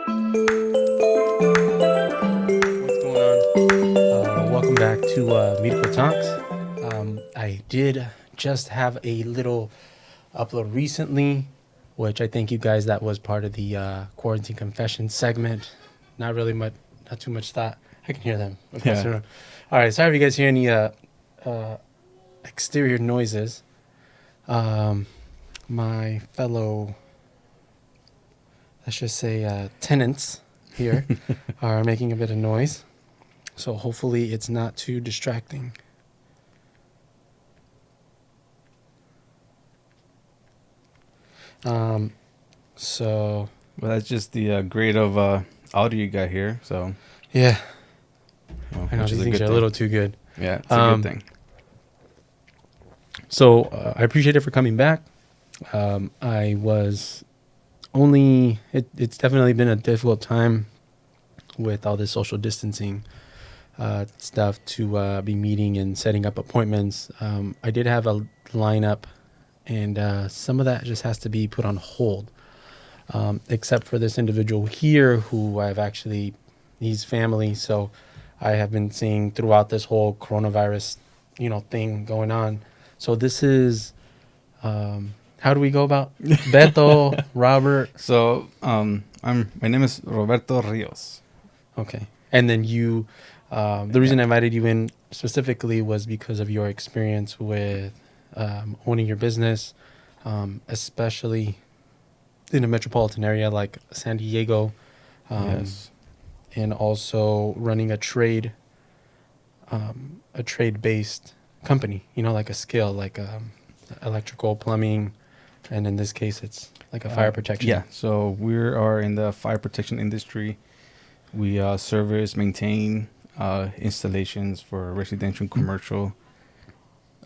What's going on? Welcome back to Mircko Talks. I did just have a little upload recently, which I thank you guys. That was part of the quarantine confession segment. Not really much, not too much thought. I can hear them across the room. All right, sorry if you guys hear any exterior noises. My fellow, let's just say, tenants here are making a bit of noise. So hopefully it's not too distracting. So Well, that's just the grade of audio you got here. So yeah, well, I know which is these a things good are a thing. little too good. Yeah, it's a good thing. So I appreciate it for coming back. I was only, it's definitely been a difficult time with all this social distancing stuff to be meeting and setting up appointments. I did have a lineup, and some of that just has to be put on hold, except for this individual here who I've actually, he's family. So I have been seeing throughout this whole coronavirus, thing going on. So this is, how do we go about Beto, Robert? So my name is Roberto Rios. Okay. And then you, the reason I invited you in specifically was because of your experience with owning your business, especially in a metropolitan area like San Diego, Yes. and also running a trade-based company, like a skill, like electrical, plumbing, and in this case, it's like a fire protection. Yeah. So we are in the fire protection industry. We service, maintain installations for residential and commercial.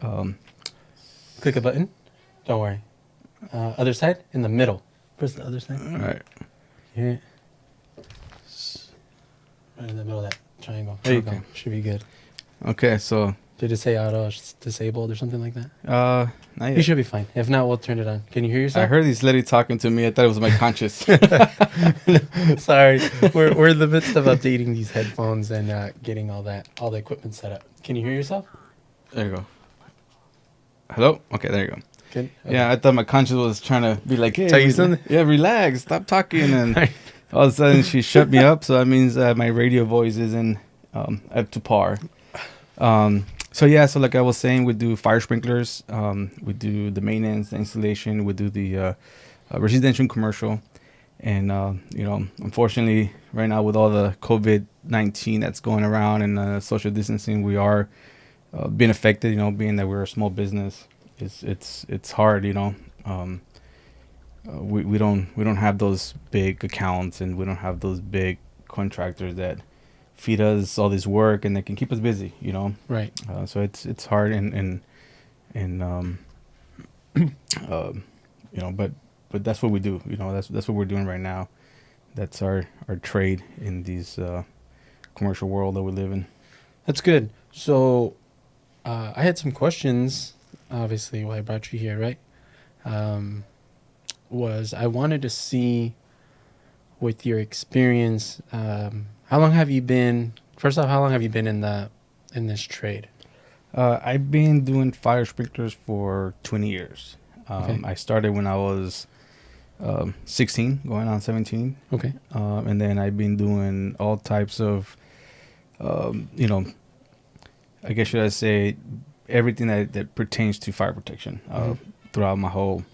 Click a button. Don't worry. Other side, in the middle. Press the other side. All right. Yeah. Right in the middle of that triangle. There you go. Should be good. Okay. So Did it say auto disabled or something like that? not You yet. should be fine. If not, we'll turn it on. Can you hear I yourself? heard this lady talking to me. I thought it was my conscious. Sorry, we're in the midst of updating these headphones and getting all the equipment set up. Can you hear yourself? There you go. Hello? Okay, there you go. Good. Okay. Yeah, I thought my conscience was trying to be like, hey, Tell you something? Yeah, relax, stop talking. And all of a sudden she shut me up. So that means my radio voice isn't up to par. So like I was saying, we do fire sprinklers. We do the maintenance, the installation. We do the residential and commercial. And, unfortunately, right now with all the COVID-19 that's going around and social distancing, we are being affected, being that we're a small business. It's hard, we don't have those big accounts, and we don't have those big contractors that feed us all this work and they can keep us busy, Right. So it's hard and but that's what we do, that's what we're doing right now. That's our trade in these commercial world that we live in. That's good. So I had some questions, obviously, why I brought you here, right? Was I wanted to see, with your experience, how long have you been, first off, how long have you been in this trade? I've been doing fire sprinklers for 20 years. Okay. I started when I was 16, going on 17. Okay. And then I've been doing all types of, I guess should I say, everything that pertains to fire protection throughout my whole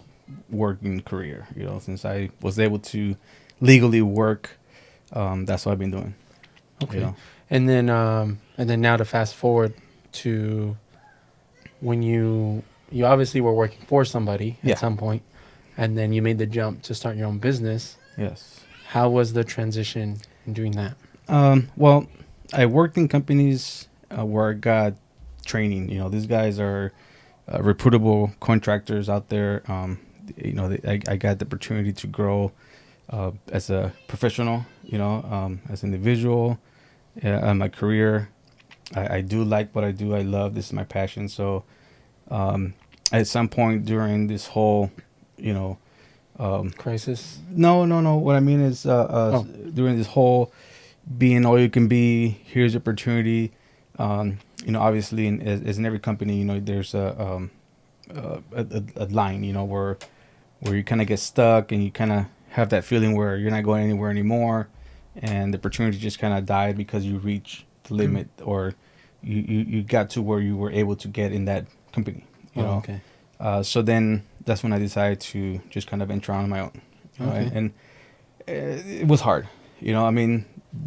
working career. Since I was able to legally work, that's what I've been doing. Okay. And then now to fast forward to when you obviously were working for somebody at some point, and then you made the jump to start your own business. Yes. How was the transition in doing that? Well, I worked in companies where I got training. These guys are reputable contractors out there. I got the opportunity to grow as a professional, as an individual, my career. I do like what I do. I love this is my passion. So at some point during this whole, Crisis? no. What I mean is during this whole being all you can be, here's opportunity. Obviously, as in every company, there's a line, where you kind of get stuck and you kind of have that feeling where you're not going anywhere anymore, and the opportunity just kind of died because you reach the limit, or you got to where you were able to get in that company. Okay. So then that's when I decided to just kind of venture on my own. Okay. And it was hard.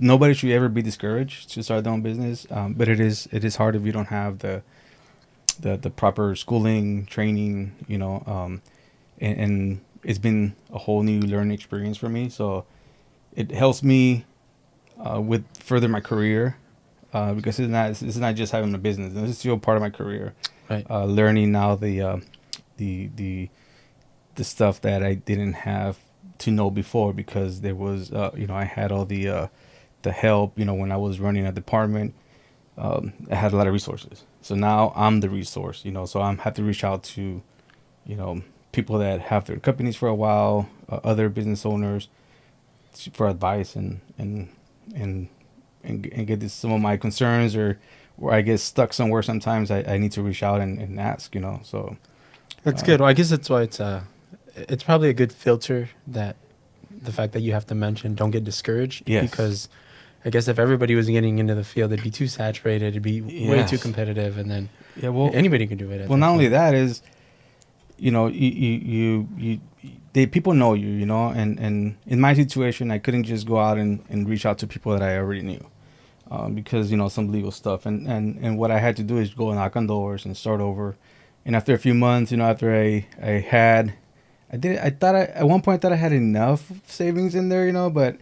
Nobody should ever be discouraged to start their own business, but it is hard if you don't have the proper schooling, training, and it's been a whole new learning experience for me. So it helps me with further my career, because it's not just having a business. This is still part of my career. Right. Learning now the stuff that I didn't have to know before, because there was I had all the help. When I was running a department, I had a lot of resources. So now I'm the resource. So I have to reach out to people that have their companies for a while, other business owners, for advice and get some of my concerns, or where I get stuck somewhere. Sometimes I need to reach out and ask. So That's good. Well, I guess that's why it's probably a good filter, that the fact that you have to mention don't get discouraged. Yes. Because I guess if everybody was getting into the field, it'd be too saturated, it'd be way too competitive, and then anybody can do it. Well, not only that is, people know you, and in my situation, I couldn't just go out and reach out to people that I already knew, because some legal stuff, and what I had to do is go knock on doors and start over. And after a few months, after I thought at one point that I had enough savings in there, but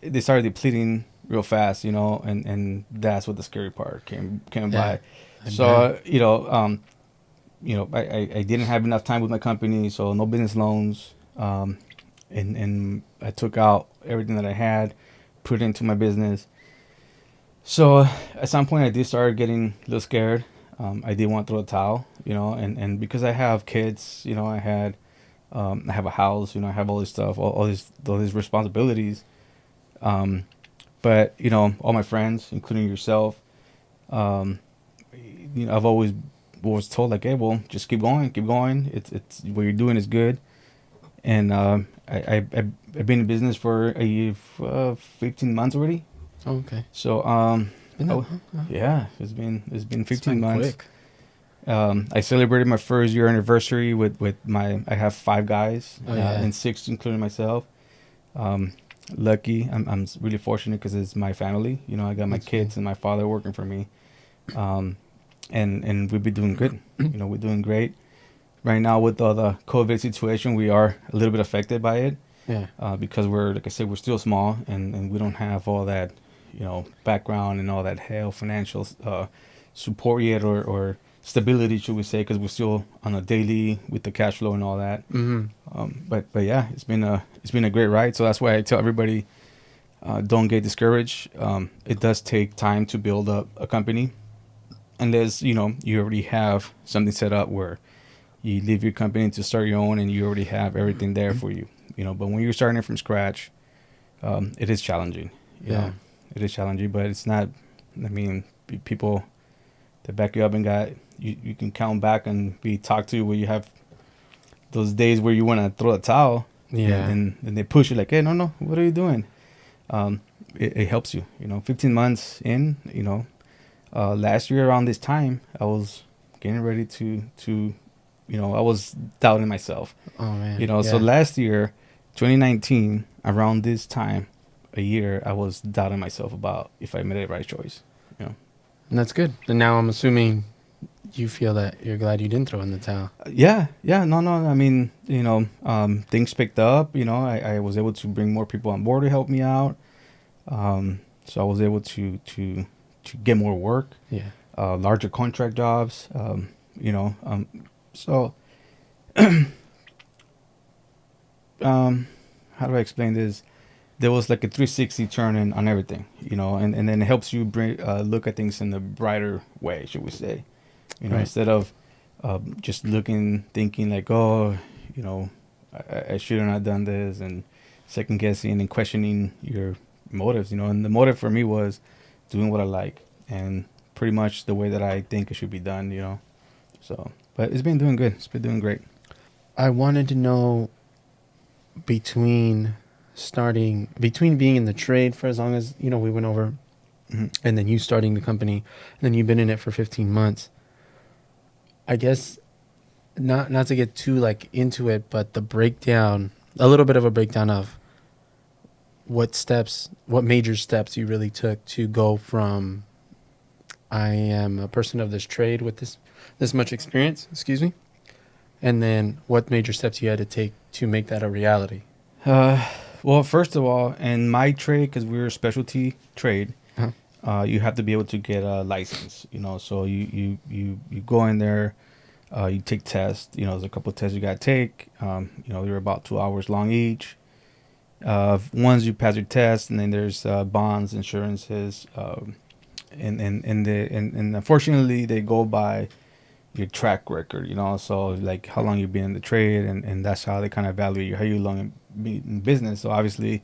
they started depleting real fast, and that's what the scary part came by. So I didn't have enough time with my company, so no business loans, and I took out everything that I had, put it into my business. So at some point I did start getting a little scared. I did want to throw the towel, and because I have kids, I have a house, I have all this stuff, all these responsibilities. But all my friends, including yourself, I've always was told, like, hey, well, just keep going. It's what you're doing is good. And I've been in business for 15 months already. Oh, okay. So yeah, it's been 15 months. Quick. I celebrated my first year anniversary with I have 5 guys, and 6 including myself. Lucky, I'm really fortunate because it's my family. I got my kids and my father working for me, and we've been doing good. We're doing great. Right now with all the COVID situation, we are a little bit affected by it. Yeah. Because we're, like I said, we're still small, and we don't have all that, background and all that financial support yet, or stability, should we say, because we're still on a daily with the cash flow and all that. Mm-hmm. But yeah, it's been a great ride. So that's why I tell everybody, don't get discouraged. It does take time to build up a company, unless you already have something set up where you leave your company to start your own and you already have everything there for you. But when you're starting from scratch, it is challenging. Yeah, it is challenging, but it's not. I mean, people that back you up and you can count back and be talked to where you have those days where you want to throw a towel. Yeah. And they push you like, hey, no, what are you doing? It helps you. 15 months in. Last year around this time, I was getting ready to I was doubting myself. Oh man. So last year, 2019, around this time, a year, I was doubting myself about if I made the right choice. And that's good. And now I'm assuming you feel that you're glad you didn't throw in the towel. Yeah. No. I mean, things picked up. I was able to bring more people on board to help me out. So I was able to get more work. Yeah. Larger contract jobs. So, how do I explain this? There was like a 360 turn on everything, and then it helps you look at things in a brighter way, should we say, Right. Instead of just thinking like, oh, I should have not done this, and second guessing and questioning your motives, and the motive for me was doing what I like and pretty much the way that I think it should be done. So, but it's been doing good. It's been doing great. I wanted to know between being in the trade for as long as, we went over, and then you starting the company, and then you've been in it for 15 months. I guess not to get too like into it, but a little bit of a breakdown of what major steps you really took to go from I am a person of this trade with this much experience, excuse me, and then what major steps you had to take to make that a reality. Well, first of all, in my trade, because we're a specialty trade, you have to be able to get a license. So you go in there, you take tests. There's a couple of tests you got to take. They're about 2 hours long each. Once you pass your test, and then there's bonds, insurances, and unfortunately they go by your track record. So like how long you've been in the trade, and that's how they kind of evaluate how long you've been in business. So obviously,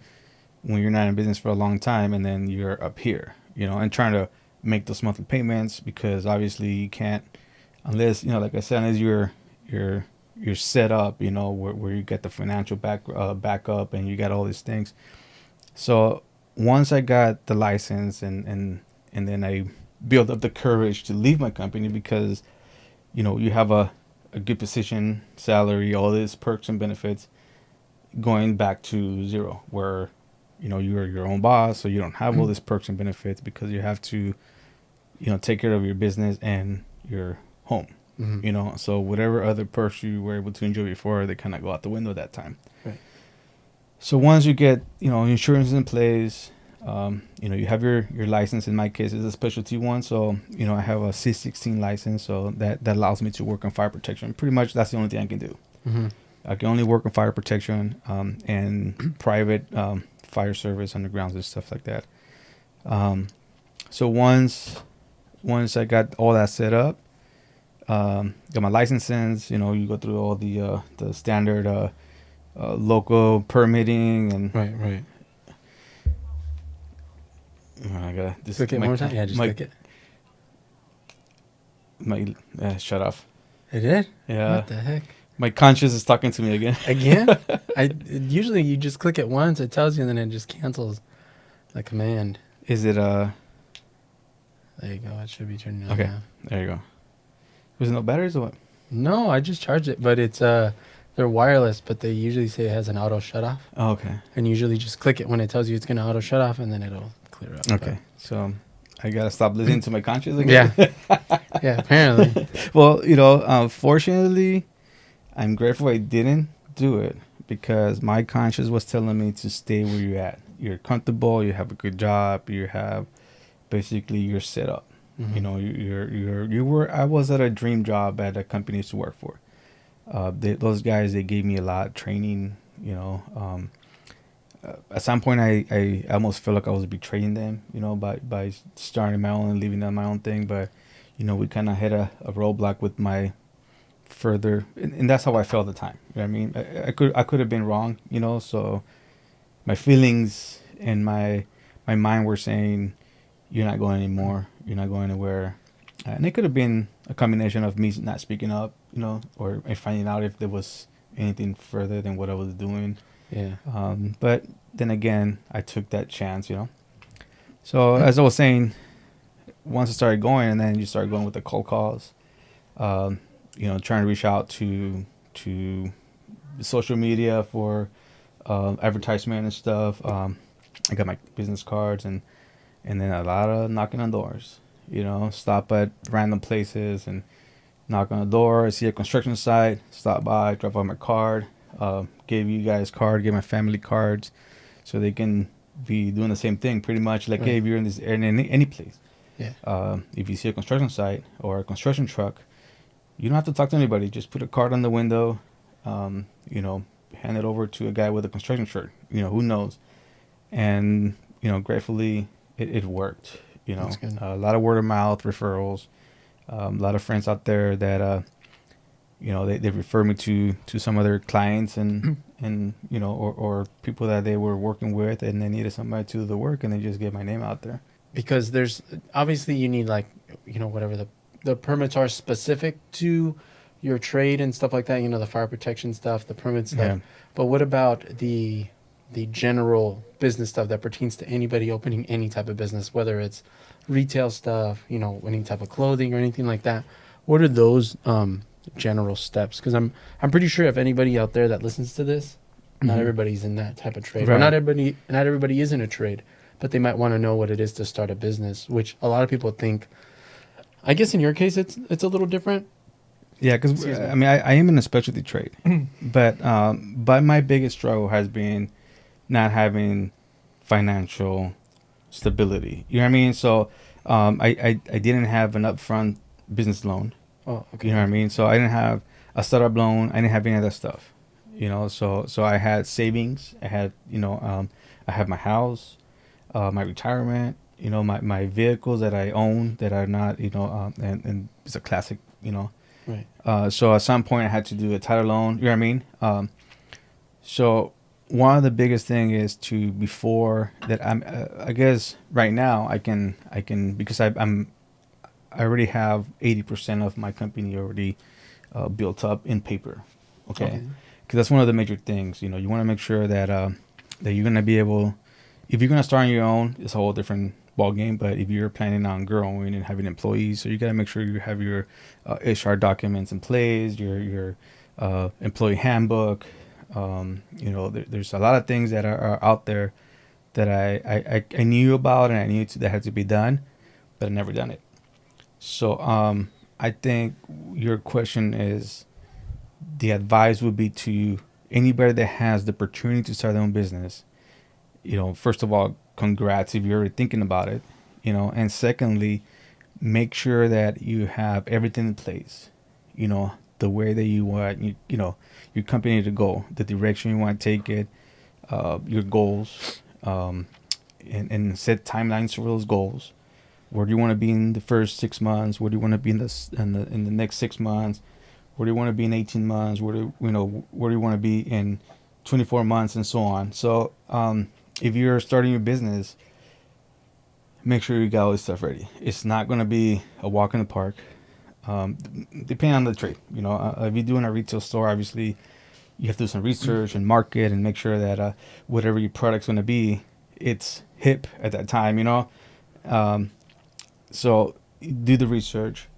when you're not in business for a long time, and then you're up here, and trying to make those monthly payments, because obviously you can't, unless like I said, unless you're set up, where you get the financial backup, and you got all these things. So once I got the license, and then I built up the courage to leave my company, because you have a good position, salary, all these perks and benefits, going back to zero, where you're your own boss, so you don't have all these perks and benefits, because you have to take care of your business and your home. So whatever other perks you were able to enjoy before, they kind of go out the window that time. Right. So once you get insurance in place, you have your license. In my case, it's a specialty one, so I have a C16 license, so that allows me to work on fire protection. Pretty much that's the only thing I can do. I can only work on fire protection, and private fire service, undergrounds, and stuff like that. So once I got all that set up, got my licenses, you go through all the standard local permitting, and right. I gotta click it one more time. Yeah, just click it. Shut off. It did? Yeah. What the heck? My conscience is talking to me again. Again? Usually you just click it once, it tells you, and then it just cancels the command. Is it There you go. It should be turning on. Okay. Now. There you go. Was it no batteries or what? No, I just charged it, but it's they're wireless, but they usually say it has an auto shut off. Oh, okay. And usually just click it when it tells you it's gonna auto shut off, and then it'll clear up. Okay. So I gotta stop listening to my conscience again. Yeah. Yeah, apparently. Well, fortunately, I'm grateful I didn't do it, because my conscience was telling me to stay where you're at. You're comfortable. You have a good job. You have basically you're set up. I was at a dream job at a company I used to work for. Those guys, they gave me a lot of training. At some point, I almost felt like I was betraying them. By starting my own and leaving on my own thing. But we kind of hit a roadblock with my further, and that's how I felt at the time. You know what I mean, I could have been wrong. So my feelings and my mind were saying, you're not going anymore. You're not going anywhere. And it could have been a combination of me not speaking up, or finding out if there was anything further than what I was doing. Yeah. But then again, I took that chance, So as I was saying, once I started going, and then you start going with the cold calls, trying to reach out to social media for advertisement and stuff. I got my business cards, and then a lot of knocking on doors. Stop at random places and knock on the door. See a construction site, stop by, drop off my card. Gave you guys card, gave my family cards, so they can be doing the same thing. Pretty much like, hey, if you're in this area, in any place, if you see a construction site or a construction truck, you don't have to talk to anybody. Just put a card on the window, hand it over to a guy with a construction shirt. Who knows? And gratefully, it worked. A lot of word of mouth referrals, a lot of friends out there that they refer me to some other clients, and and or people that they were working with, and they needed somebody to do the work, and they just get my name out there. Because there's obviously you need like whatever the permits are specific to your trade and stuff like that. The fire protection stuff, the permit stuff. Yeah. But what about the general business stuff that pertains to anybody opening any type of business, whether it's retail stuff, any type of clothing or anything like that? What are those general steps? Because I'm pretty sure if anybody out there that listens to this, not Mhm. everybody's in that type of trade. Right. Or not everybody is in a trade, but they might want to know what it is to start a business, which a lot of people think. I guess in your case, it's a little different. Yeah, because Excuse me. I mean, I am in a specialty trade, but my biggest struggle has been not having financial stability. You know what I mean? So I didn't have an upfront business loan. Oh, okay. You know what I mean? So I didn't have a startup loan. I didn't have any of that stuff. So I had savings. I had I have my house, my retirement. My vehicles that I own that are not and it's a classic. Right. So at some point I had to do a title loan. You know what I mean? So one of the biggest thing is to before that I guess right now I can because I already have 80% of my company already built up in paper. Okay. Because that's one of the major things. You want to make sure that that you're gonna be able. If you're gonna start on your own, it's a whole different ball game. But if you're planning on growing and having employees, so you gotta make sure you have your HR documents in place, your employee handbook. There's a lot of things that are out there that I knew about and I knew that had to be done, but I never done it. So I think your question is, the advice would be to anybody that has the opportunity to start their own business. First of all, congrats if you're already thinking about it. And secondly, make sure that you have everything in place. The way that you want your company to go, the direction you want to take it, your goals, and set timelines for those goals. Where do you want to be in the first 6 months? Where do you want to be in the next 6 months? Where do you want to be in 18 months? Where do you want to be in 24 months and so on? So if you're starting your business, make sure you got all this stuff ready. It's not going to be a walk in the park. Depending on the trade, if you're doing a retail store, obviously you have to do some research and market and make sure that whatever your product's going to be, it's hip at that time. So do the research,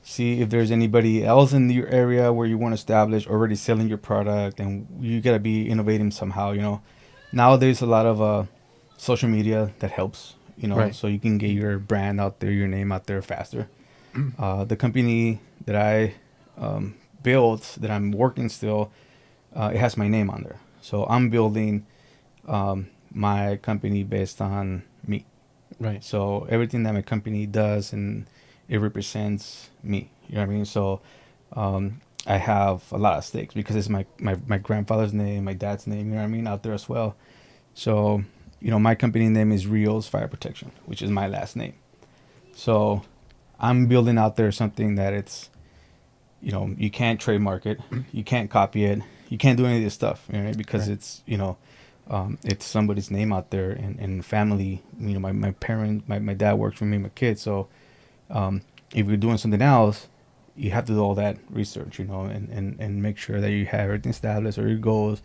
see if there's anybody else in your area where you want to establish already selling your product, and you got to be innovating somehow. Nowadays a lot of social media that helps. Right. So you can get your brand out there, your name out there faster. The company that I built, that I'm working still, it has my name on there. So I'm building my company based on me. Right. So everything that my company does, and it represents me. You know what I mean? So I have a lot of stakes because it's my grandfather's name, my dad's name, you know what I mean, out there as well. So, my company name is Rios Fire Protection, which is my last name. So I'm building out there something that it's, you can't trademark it, you can't copy it, you can't do any of this stuff, right? Because Right. it's, it's somebody's name out there, and family. My parent, my dad works for me, my kids. So if you're doing something else, you have to do all that research, and make sure that you have everything established or your goals.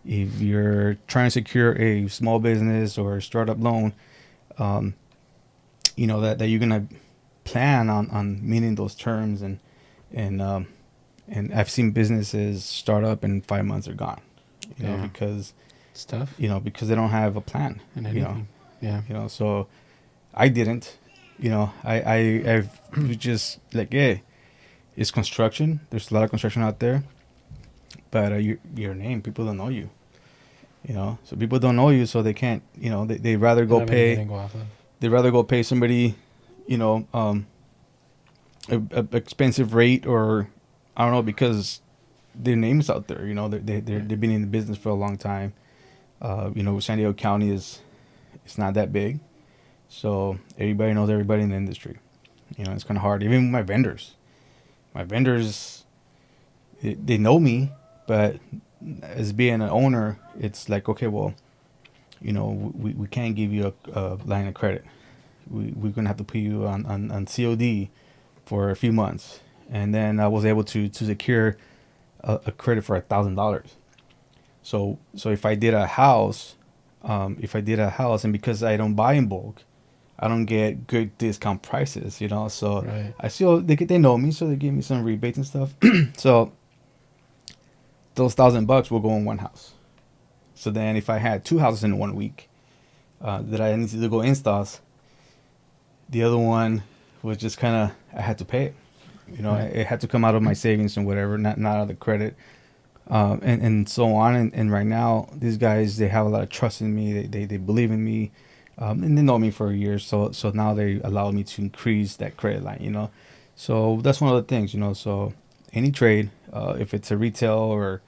If you're trying to secure a small business or a startup loan, that you're gonna plan on meeting those terms, and I've seen businesses start up and 5 months are gone, Yeah. because Stuff. because they don't have a plan, And anything. Yeah. so I didn't, I've just like, hey, it's construction. There's a lot of construction out there, but your name, people don't know you, so people don't know you, so they can't, they rather go pay, they'd rather go pay somebody, a expensive rate, or I don't know, because their name's out there, they've been in the business for a long time. San Diego County it's not that big, so everybody knows everybody in the industry. It's kind of hard. Even my vendors, they know me, but as being an owner, it's like, okay, well, we can't give you a line of credit. We're gonna have to put you on COD for a few months, and then I was able to secure a credit for $1,000. So if I did a house, and because I don't buy in bulk, I don't get good discount prices, So Right. I still they know me, so they give me some rebates and stuff. So those $1,000 will go in one house. So then if I had two houses in 1 week that I needed to go installs, the other one was just kind of, I had to pay it. Right. It had to come out of my savings and whatever, not out of the credit, and so on. And right now, these guys, they have a lot of trust in me. They believe in me, and they know me for years. So now they allow me to increase that credit line. So that's one of the things. So any trade, if it's a retail or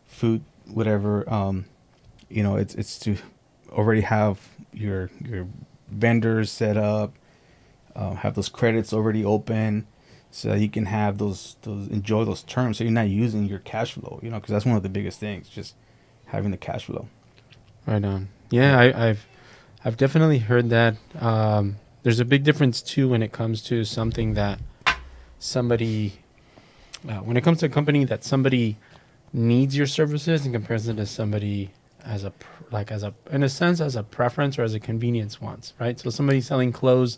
food, whatever, it's to already have your vendors set up, have those credits already open, so that you can have those enjoy those terms, so you're not using your cash flow, because that's one of the biggest things, just having the cash flow. Right on. Yeah, I've definitely heard that. There's a big difference too when it comes to something that somebody, when it comes to a company that somebody needs your services in comparison to somebody in a sense as a preference or as a convenience wants, right? So somebody selling clothes,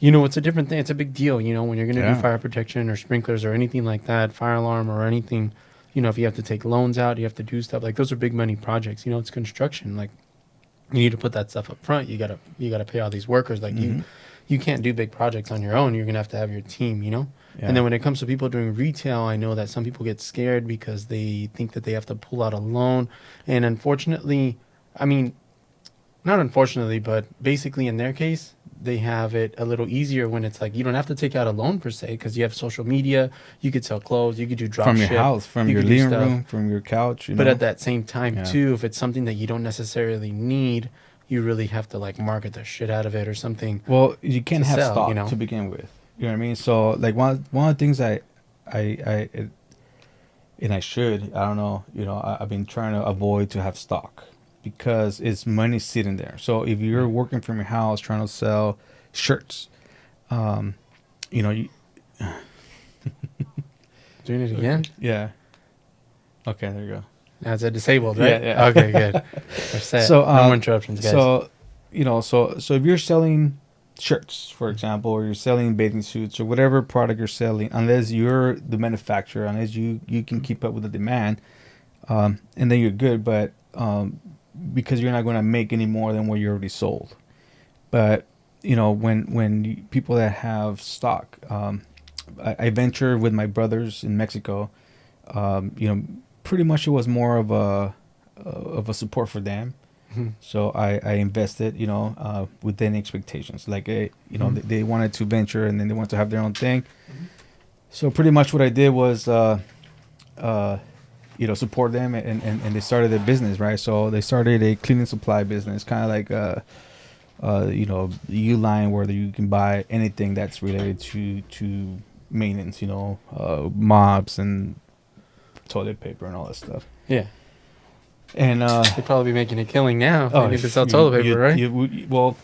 it's a different thing. It's a big deal, when you're going to do fire protection or sprinklers or anything like that, fire alarm or anything, if you have to take loans out, you have to do stuff like those are big money projects. It's construction. Like you need to put that stuff up front. You gotta pay all these workers. Like you can't do big projects on your own. You're gonna have to have your team. Yeah. And then when it comes to people doing retail, I know that some people get scared because they think that they have to pull out a loan. And unfortunately, I mean, not unfortunately, but basically in their case, they have it a little easier when it's like you don't have to take out a loan per se because you have social media. You could sell clothes. You could do drop from your ship, house, from your living room, from your couch. But at that same time, too, if it's something that you don't necessarily need, you really have to like market the shit out of it or something. Well, you can't have sell, stock to begin with. You know what I mean? So like one of the things and I should, I don't know, I've been trying to avoid to have stock because it's money sitting there. So if you're working from your house trying to sell shirts, you doing it again? Yeah. Okay, there you go. That's a disabled, right? Yeah. Okay, good. We're set. So no more interruptions, guys. So so if you're selling shirts, for example, or you're selling bathing suits or whatever product you're selling, unless you're the manufacturer, unless you can keep up with the demand, and then you're good. But because you're not going to make any more than what you already sold. But when people that have stock, I venture with my brothers in Mexico. Pretty much it was more of a support for them. Mm-hmm. So I invested, within expectations. Like, they wanted to venture and then they wanted to have their own thing. Mm-hmm. So pretty much what I did was, support them and they started their business, right? So they started a cleaning supply business, kind of like, Uline, where you can buy anything that's related to maintenance, mops and toilet paper and all that stuff. Yeah. And they'd probably be making a killing now. Oh, you could sell toilet paper, right? Well,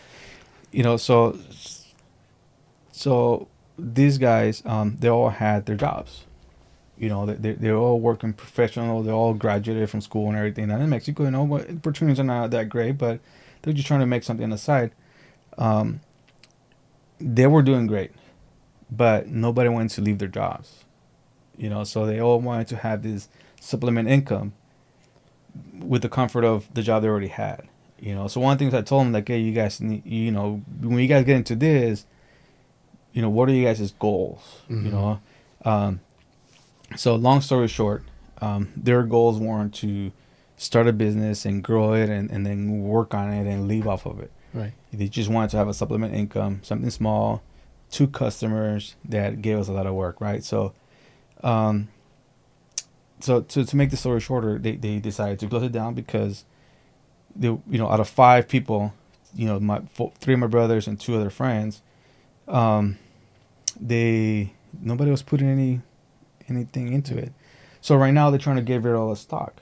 so these guys, they all had their jobs. They're all working professional. They're all graduated from school and everything. And in Mexico, but opportunities are not that great, but they're just trying to make something on the side. They were doing great, but nobody wanted to leave their jobs. So they all wanted to have this supplement income with the comfort of the job they already had. So one of the things I told them, like, hey, you guys need, when you guys get into this, what are you guys' goals? Mm-hmm. So long story short, their goals weren't to start a business and grow it and then work on it and leave off of it. Right. They just wanted to have a supplement income, something small, 2 customers that gave us a lot of work, right? So, to make the story shorter, they decided to close it down because out of 5 people, 3 of my brothers and 2 other friends, nobody was putting anything into it. So right now they're trying to get rid of all the stock.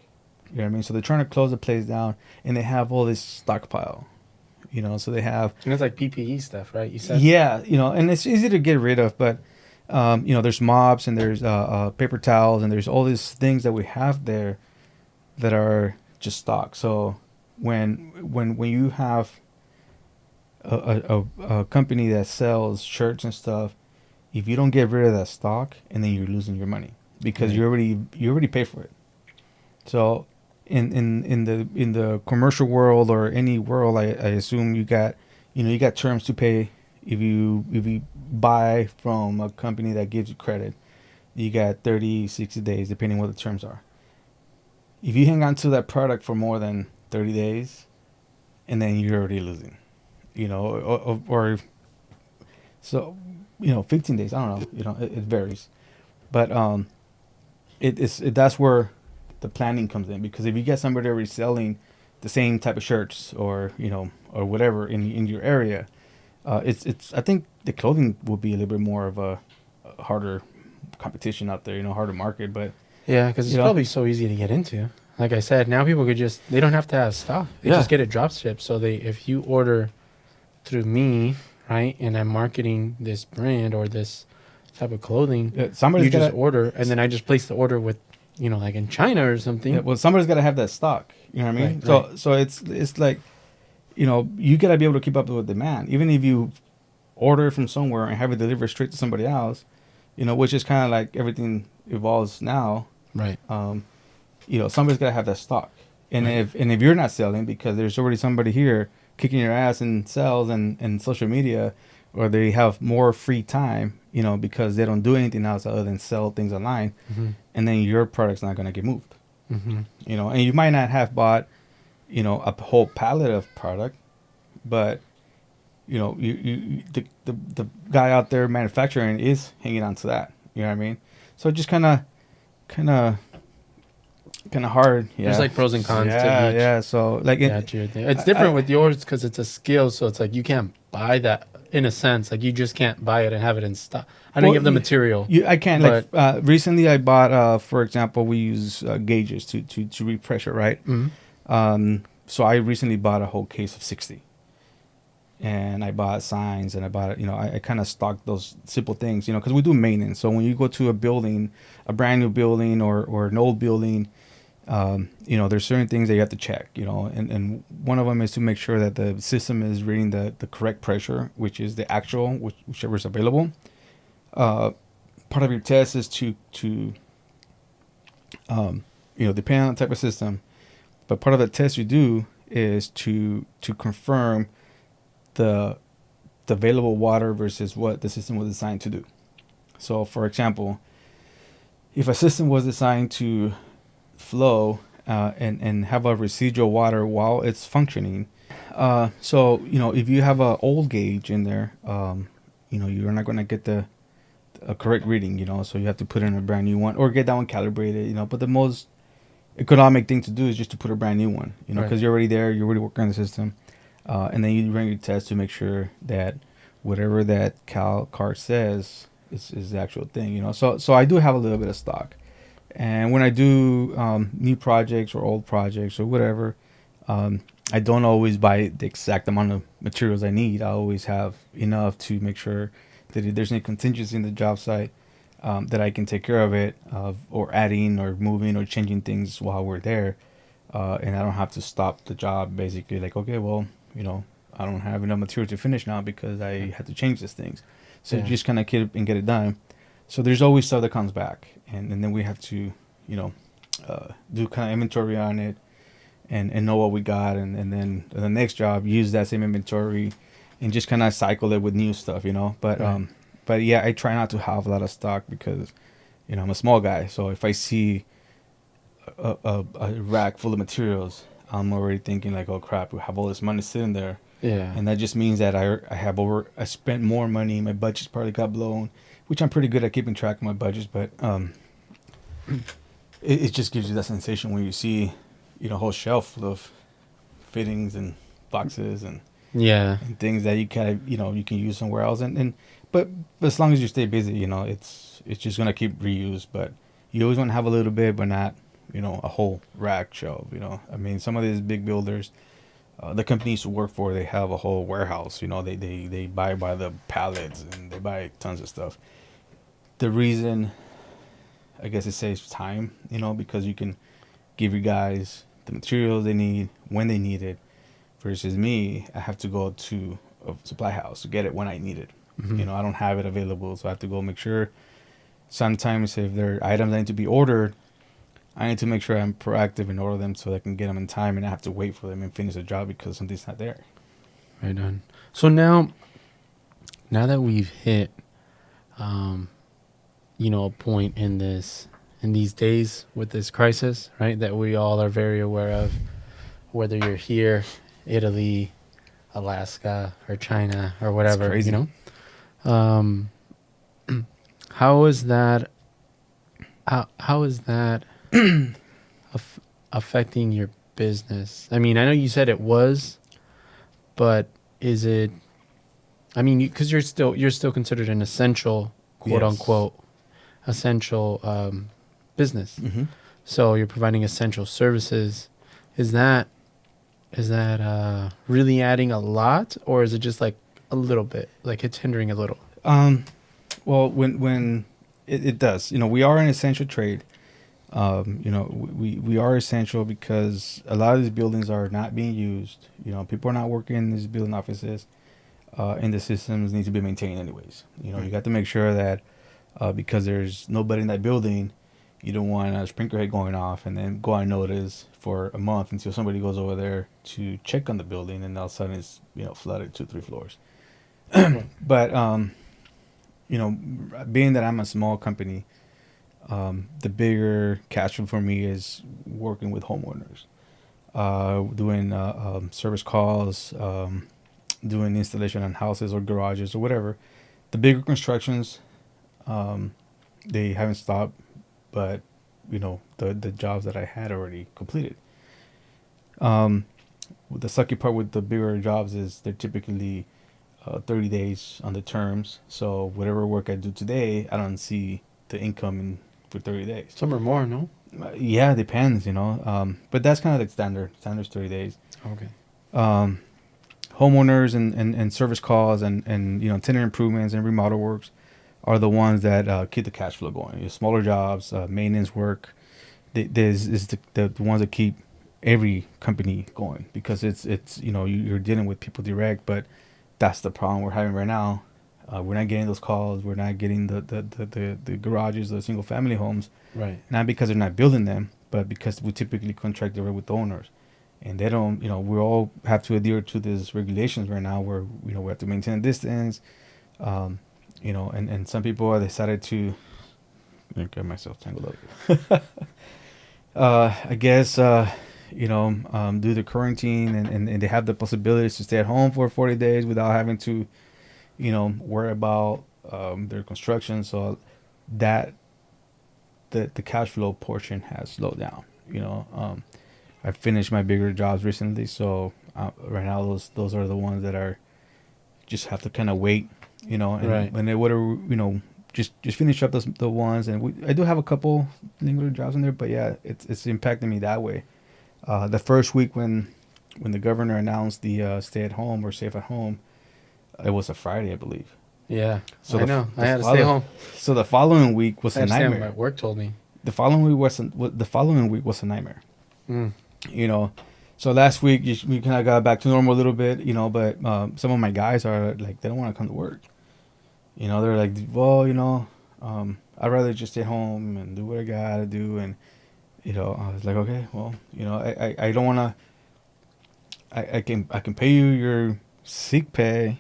You know what I mean? So they're trying to close the place down, and they have all this stockpile. You know, so they have. And it's like PPE stuff, right? You said. Yeah, you know, and it's easy to get rid of, but you know, there's mops and there's paper towels and there's all these things that we have there that are just stock. So when you have a company that sells shirts and stuff, if you don't get rid of that stock, and then you're losing your money because you already pay for it. So in the commercial world or any world, I assume you got terms to pay. If you buy from a company that gives you credit, you got 30, 60 days, depending what the terms are. If you hang on to that product for more than 30 days, and then you're already losing, you know, or so, you know, 15 days, I don't know, you know, it varies. But that's where the planning comes in, because if you get somebody already selling the same type of shirts or, you know, or whatever in your area, it's I think the clothing will be a little bit more of a harder competition out there, you know, harder market. But yeah, because it's probably so easy to get into. Like I said, now people they don't have to have stock. They just get it drop shipped. So if you order through me, right, and I'm marketing this brand or this type of clothing, you just order, and then I just place the order with, you know, like in China or something. Yeah, well, somebody's got to have that stock. You know what I mean? Right. So it's like, you know, you got to be able to keep up with demand. Even if you order from somewhere and have it delivered straight to somebody else, you know, which is kind of like everything evolves now. Right. You know, somebody's got to have that stock. And if you're not selling because there's already somebody here kicking your ass in sales and social media, or they have more free time, you know, because they don't do anything else other than sell things online, and then your product's not going to get moved. You know, and you might not have bought, you know, a whole pallet of product, but you know, the guy out there manufacturing is hanging on to that. You know what I mean? So just kind of hard. Yeah. There's like pros and cons to each. Yeah. So like it's different with yours because it's a skill. So it's like you can't buy that in a sense. Like you just can't buy it and have it in stock. I don't have the material. I can't. Like recently, I bought. For example, we use gauges to read pressure, right? So I recently bought a whole case of 60. And I bought signs, and I bought, you know, I kind of stocked those simple things, you know, because we do maintenance. So when you go to a building, a brand new building or an old building, you know, there's certain things that you have to check, you know, and one of them is to make sure that the system is reading the correct pressure, which is the actual, whichever is available. Part of your test is to you know, depending on the type of system, but part of the test you do is to confirm the available water versus what the system was designed to do. So, for example, if a system was designed to flow and have a residual water while it's functioning, so you know, if you have a old gauge in there, you know, you're not going to get a correct reading. You know, so you have to put in a brand new one or get that one calibrated. You know, but the most economic thing to do is just to put a brand new one. You know, because you're already there, you're already working on the system. And then you run your test to make sure that whatever that card says is the actual thing, you know. So I do have a little bit of stock. And when I do new projects or old projects or whatever, I don't always buy the exact amount of materials I need. I always have enough to make sure that if there's any contingency in the job site, that I can take care of it, or adding or moving or changing things while we're there. And I don't have to stop the job basically like, okay, well, you know, I don't have enough material to finish now because I had to change these things. So you just kind of get it done. So there's always stuff that comes back. And then we have to, you know, do kind of inventory on it and know what we got. And then the next job, use that same inventory and just kind of cycle it with new stuff, you know. But yeah, I try not to have a lot of stock because, you know, I'm a small guy. So if I see a rack full of materials, I'm already thinking like, oh crap, we have all this money sitting there. Yeah. And that just means that I spent more money. My budget's probably got blown, which I'm pretty good at keeping track of my budgets. But it just gives you that sensation when you see, you know, a whole shelf full of fittings and boxes and things that you kind of, you know, you can use somewhere else. But as long as you stay busy, you know, it's just gonna keep reused. But you always want to have a little bit, but not a whole rack shelf. I mean, some of these big builders, the companies to work for, they have a whole warehouse. They buy by the pallets and they buy tons of stuff. The reason, I guess, it saves time, because you can give you guys the materials they need when they need it, versus me, I have to go to a supply house to get it when I need it. Mm-hmm. I don't have it available, so I have to go make sure. Sometimes if there are items that need to be ordered, I need to make sure I'm proactive and order them so I can get them in time, and I have to wait for them and finish the job because something's not there. Right on. So now that we've hit, a point in these days with this crisis, right, that we all are very aware of, whether you're here, Italy, Alaska, or China, or whatever, It's crazy. How is that? How is that affecting your business? I mean, I know you said it was, but is it? I mean, because you're still considered an essential, quote Yes. unquote, essential business. Mm-hmm. So you're providing essential services. Is that really adding a lot, or is it just like a little bit, like it's hindering a little? Well, when it does, we are an essential trade. We are essential because a lot of these buildings are not being used. People are not working in these building offices, and the systems need to be maintained anyways. You got to make sure that because there's nobody in that building, you don't want a sprinkler head going off and then go unnoticed for a month until somebody goes over there to check on the building, and all of a sudden it's flooded 2-3 floors. But being that I'm a small company, the bigger cash flow for me is working with homeowners, doing service calls, doing installation on houses or garages or whatever. The bigger constructions, they haven't stopped, but the jobs that I had already completed. The sucky part with the bigger jobs is they're typically 30 days on the terms. So whatever work I do today, I don't see the income for 30 days. Some are more, no? Yeah, depends, but that's kind of like standard. Standard's 30 days. Okay. Homeowners and service calls and tenant improvements and remodel works are the ones that keep the cash flow going. Your smaller jobs, maintenance work, is the ones that keep every company going, because it's you're dealing with people direct. But that's the problem we're having right now. We're not getting those calls. We're not getting the garages, the single family homes. Right. Not because they're not building them, but because we typically contract direct with the owners, and they don't. We all have to adhere to these regulations right now, where we have to maintain a distance. And some people have decided to. Get myself tangled up. I guess do the quarantine, and they have the possibilities to stay at home for 40 days without having to worry about their construction. So that the cash flow portion has slowed down. I finished my bigger jobs recently, so right now those are the ones that are just have to kind of wait, and Right. when they would have just finish up the ones. And I do have a couple lingering jobs in there, but yeah, it's impacting me that way. The first week when the governor announced the stay at home or safe at home, it was a Friday, I believe. Yeah. So I know. I had to stay home. So the following week was I a had to stay home. nightmare. My work told me. The following week was a nightmare. Mm. So last week we kind of got back to normal a little bit, but some of my guys are like, they don't want to come to work. They're like, well, I'd rather just stay home and do what I gotta do. And I was like, okay, well, I don't want to. I can pay you your sick pay,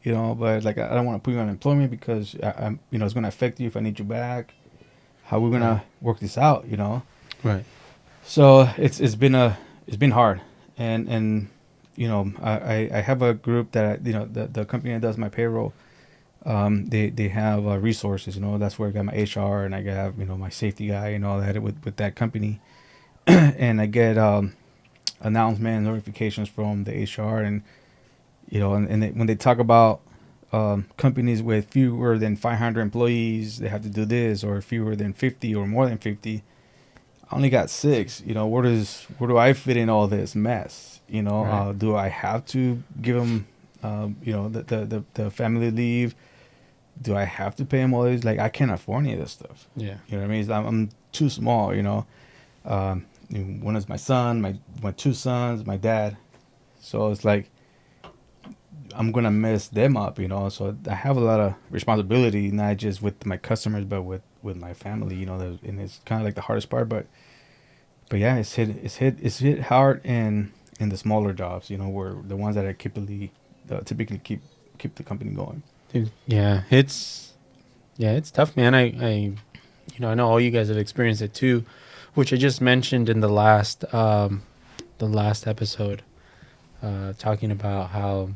but like I don't want to put you on unemployment because I'm it's gonna affect you if I need you back. How are we gonna work this out, Right. So it's been hard, and I have a group that the company that does my payroll. They have resources, that's where I got my HR, and I have my safety guy and all that with that company. And I get announcements, notifications from the HR, and when they talk about companies with fewer than 500 employees, they have to do this, or fewer than 50 or more than 50. only got 6. Where do I fit in all this mess? Right. Do I have to give them, the family leave? Do I have to pay them all this? Like, I can't afford any of this stuff. Yeah. You know what I mean? I'm too small. One is my son, my 2 sons, my dad. So it's like I'm gonna mess them up. So I have a lot of responsibility, not just with my customers, but with my family. And it's kind of like the hardest part. But yeah, it's hit hard in the smaller jobs. Where the ones that are typically keep the company going. Dude, it's tough, man. I know all you guys have experienced it too, which I just mentioned in the last episode, talking about how,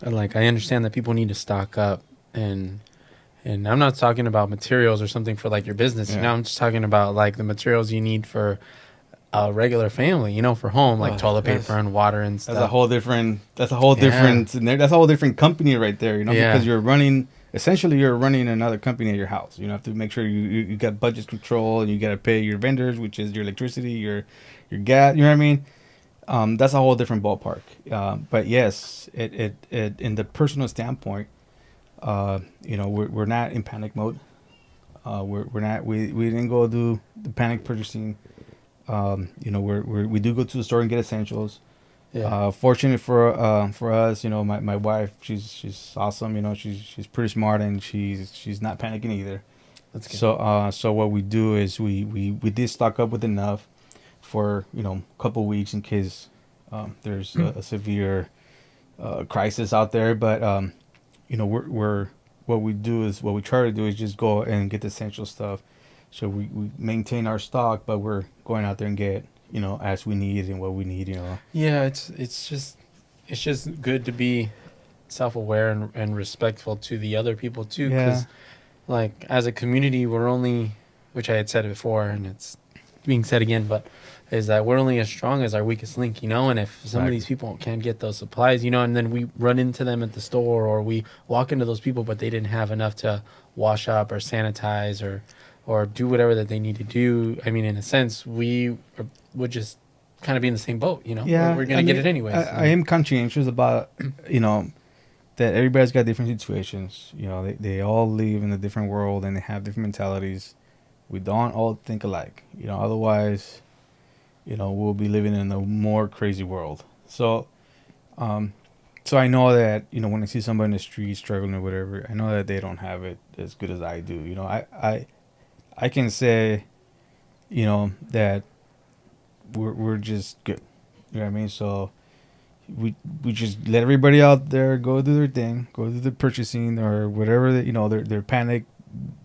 like, I understand that people need to stock up, and I'm not talking about materials or something for like your business. Yeah. I'm just talking about like the materials you need for a regular family, for home, like toilet paper and water and stuff. That's a whole different. That's a whole different company right there. Because you're running another company at your house. You have to make sure you got budget control, and you got to pay your vendors, which is your electricity, your gas. You know what I mean? That's a whole different ballpark. But yes, it in the personal standpoint, we're not in panic mode. We're not. We didn't go do the panic purchasing. We do go to the store and get essentials. Yeah. Fortunate for us, my wife, she's awesome. She's pretty smart, and she's not panicking either. That's good. So what we do is we did stock up with enough for a couple weeks in case there's a severe crisis out there. But we're what we try to do is just go and get the essential stuff. So we maintain our stock, but we're going out there and get, as we need and what we need, Yeah, it's just good to be self-aware and respectful to the other people too. Because, like, as a community, we're only, which I had said it before, and it's being said again, but is that we're only as strong as our weakest link, and if some of these people can't get those supplies, and then we run into them at the store, or we walk into those people, but they didn't have enough to wash up or sanitize or do whatever that they need to do. I mean, in a sense, would just kind of be in the same boat, Yeah, we're going to get it anyways. I am conscientious about, that everybody's got different situations. They all live in a different world, and they have different mentalities. We don't all think alike, otherwise, we'll be living in a more crazy world. So I know that, when I see somebody in the street struggling or whatever, I know that they don't have it as good as I do. I can say, that we're just good. You know what I mean? So we just let everybody out there go do their thing, go do the purchasing or whatever their panic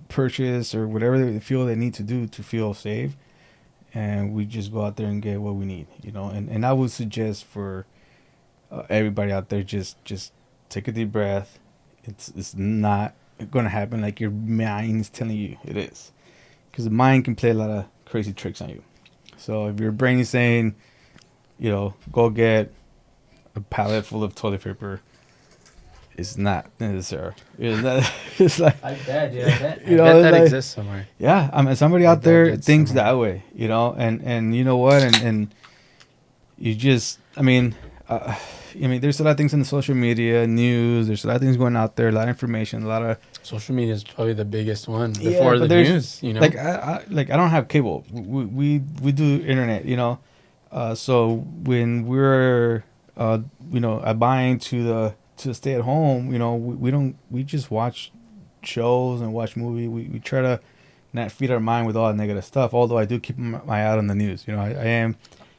purchase or whatever they feel they need to do to feel safe, and we just go out there and get what we need. And I would suggest for everybody out there, just take a deep breath. It's not going to happen like your mind's telling you it is. Because the mind can play a lot of crazy tricks on you. So if your brain is saying, go get a pallet full of toilet paper, it's not necessary. It's like, I bet that like, exists somewhere. Yeah, I mean, somebody out there thinks that way, and you know what, and you just, there's a lot of things in the social media, news. There's a lot of things going out there, a lot of information, a lot of social media is probably the biggest one before the news. Like I don't have cable. We do internet. So when we're buying to stay at home, we just watch shows and watch movie. We try to not feed our mind with all that negative stuff. Although I do keep my eye out on the news.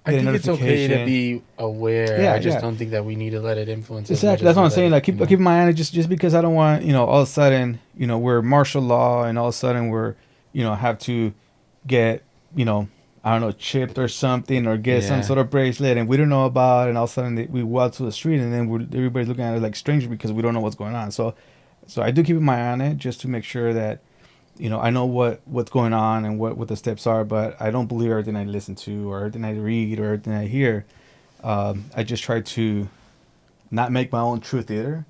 I think it's okay to be aware. Yeah, I just don't think that we need to let it influence us. Exactly. That's what I'm saying. Like, keep my eye on it just because I don't want, all of a sudden, we're martial law and all of a sudden we're, have to get, I don't know, chipped or something or get some sort of bracelet and we don't know about it, and all of a sudden we walk to the street and then everybody's looking at it like strangers because we don't know what's going on. So I do keep my eye on it just to make sure that, I know what's going on and what the steps are, but I don't believe everything I listen to or everything I read or everything I hear. I just try to not make my own truth either,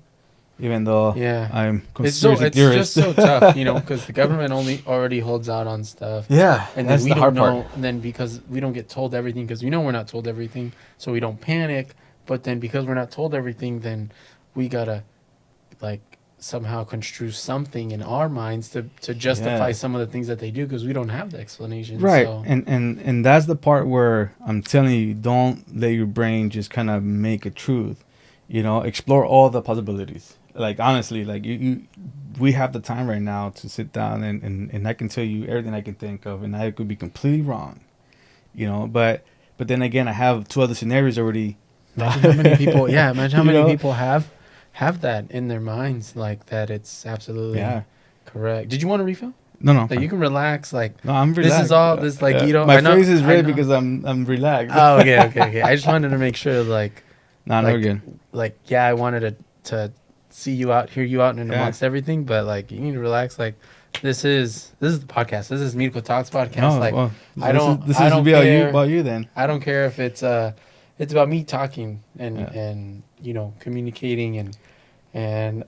even though Yeah. I'm It's conspiracy theorist. just so tough, because the government already holds out on stuff. Yeah, And then that's we the don't hard know, part. and then because we don't get told everything, because we know we're not told everything, so we don't panic. But then because we're not told everything, then we gotta like somehow construe something in our minds to justify Yeah. some of the things that they do because we don't have the explanation. Right, So and that's the part where I'm telling you, don't let your brain just kind of make a truth. Explore all the possibilities. Like honestly, like we have the time right now to sit down and I can tell you everything I can think of, and I could be completely wrong. But then again, I have two other scenarios already. imagine how many people, yeah, imagine how You many know? people have that in their minds, like that. It's absolutely Yeah. correct. Did you want a refill? No, no. That you can relax. Like No, I'm this is relaxed. all this like you don't. My I know, face is I red know. because I'm relaxed. Oh, okay. I just wanted to make sure, like, No, no, like, we're good. yeah, I wanted to see you out, hear you out, and Yeah. amongst everything. But like, you need to relax. Like, this is the podcast. This is Mircko Talks podcast. No, Like, well, I don't, This I is don't about care. you then. I don't care if it's about me talking and Yeah. and communicating and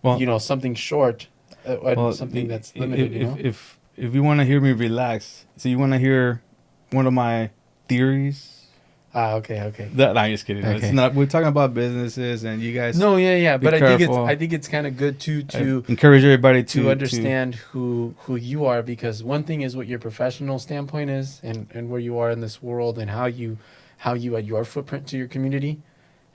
Well, something short, something that's limited. If you want to hear me relax, so you want to hear one of my theories. Okay. No, I'm just kidding. No, it's Okay. not. We're talking about businesses, and you guys. No, yeah, be but careful. I think it's kind of good to encourage everybody to understand who you are, because one thing is what your professional standpoint is and where you are in this world and how you add your footprint to your community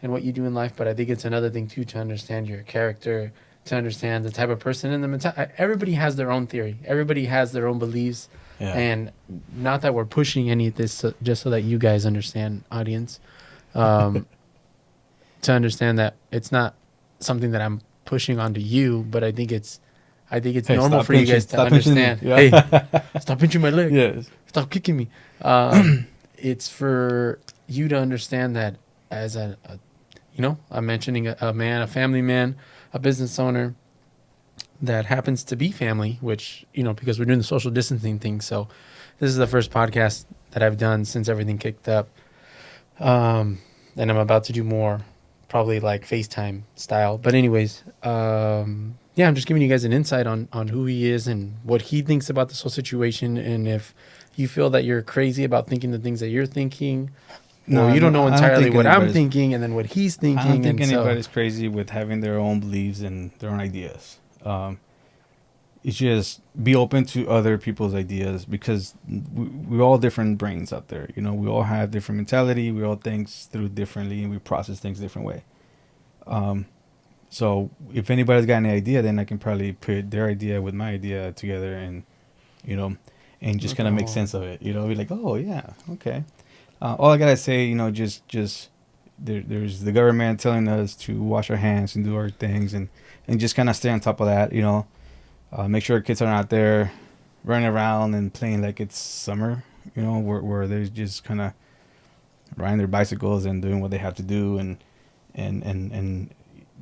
and what you do in life. But I think it's another thing too to understand your character, to understand the type of person and the mentality. Everybody has their own theory. Everybody has their own beliefs. Yeah. And not that we're pushing any of this, just so that you guys understand, audience, to understand that it's not something that I'm pushing onto you, but I think it's normal for you guys to understand. Yeah. Hey, stop pinching my leg. Yes. Stop kicking me. It's for you to understand that as I'm mentioning a man, a family man, a business owner that happens to be family, which, because we're doing the social distancing thing. So this is the first podcast that I've done since everything kicked up. And I'm about to do more, probably like FaceTime style. But anyways, I'm just giving you guys an insight on who he is and what he thinks about this whole situation. And if you feel that you're crazy about thinking the things that you're thinking, no, you don't know entirely what I'm thinking and then what he's thinking. I don't think anybody's crazy with having their own beliefs and their own ideas. It's just be open to other people's ideas, because we're all different brains out there. We all have different mentality. We all think through differently, and we process things different way. So if anybody's got any idea, then I can probably put their idea with my idea together and just kind of make sense of it. Be like, oh yeah, okay. All I gotta say, just there's the government telling us to wash our hands and do our things and just kind of stay on top of that. Make sure kids aren't out there running around and playing like it's summer. Where they're just kind of riding their bicycles and doing what they have to do and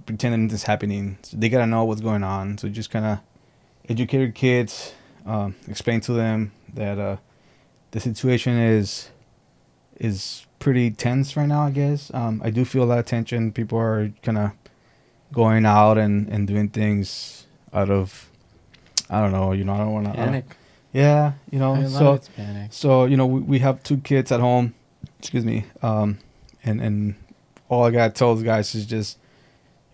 pretending this is happening. So they gotta know what's going on. So just kind of educate your kids, explain to them that the situation is pretty tense right now, I guess. I do feel a lot of tension. People are kind of going out and doing things out of, I don't know, I don't want to panic. Yeah, Panic. So we have two kids at home. Excuse me. And all I gotta tell the guys is just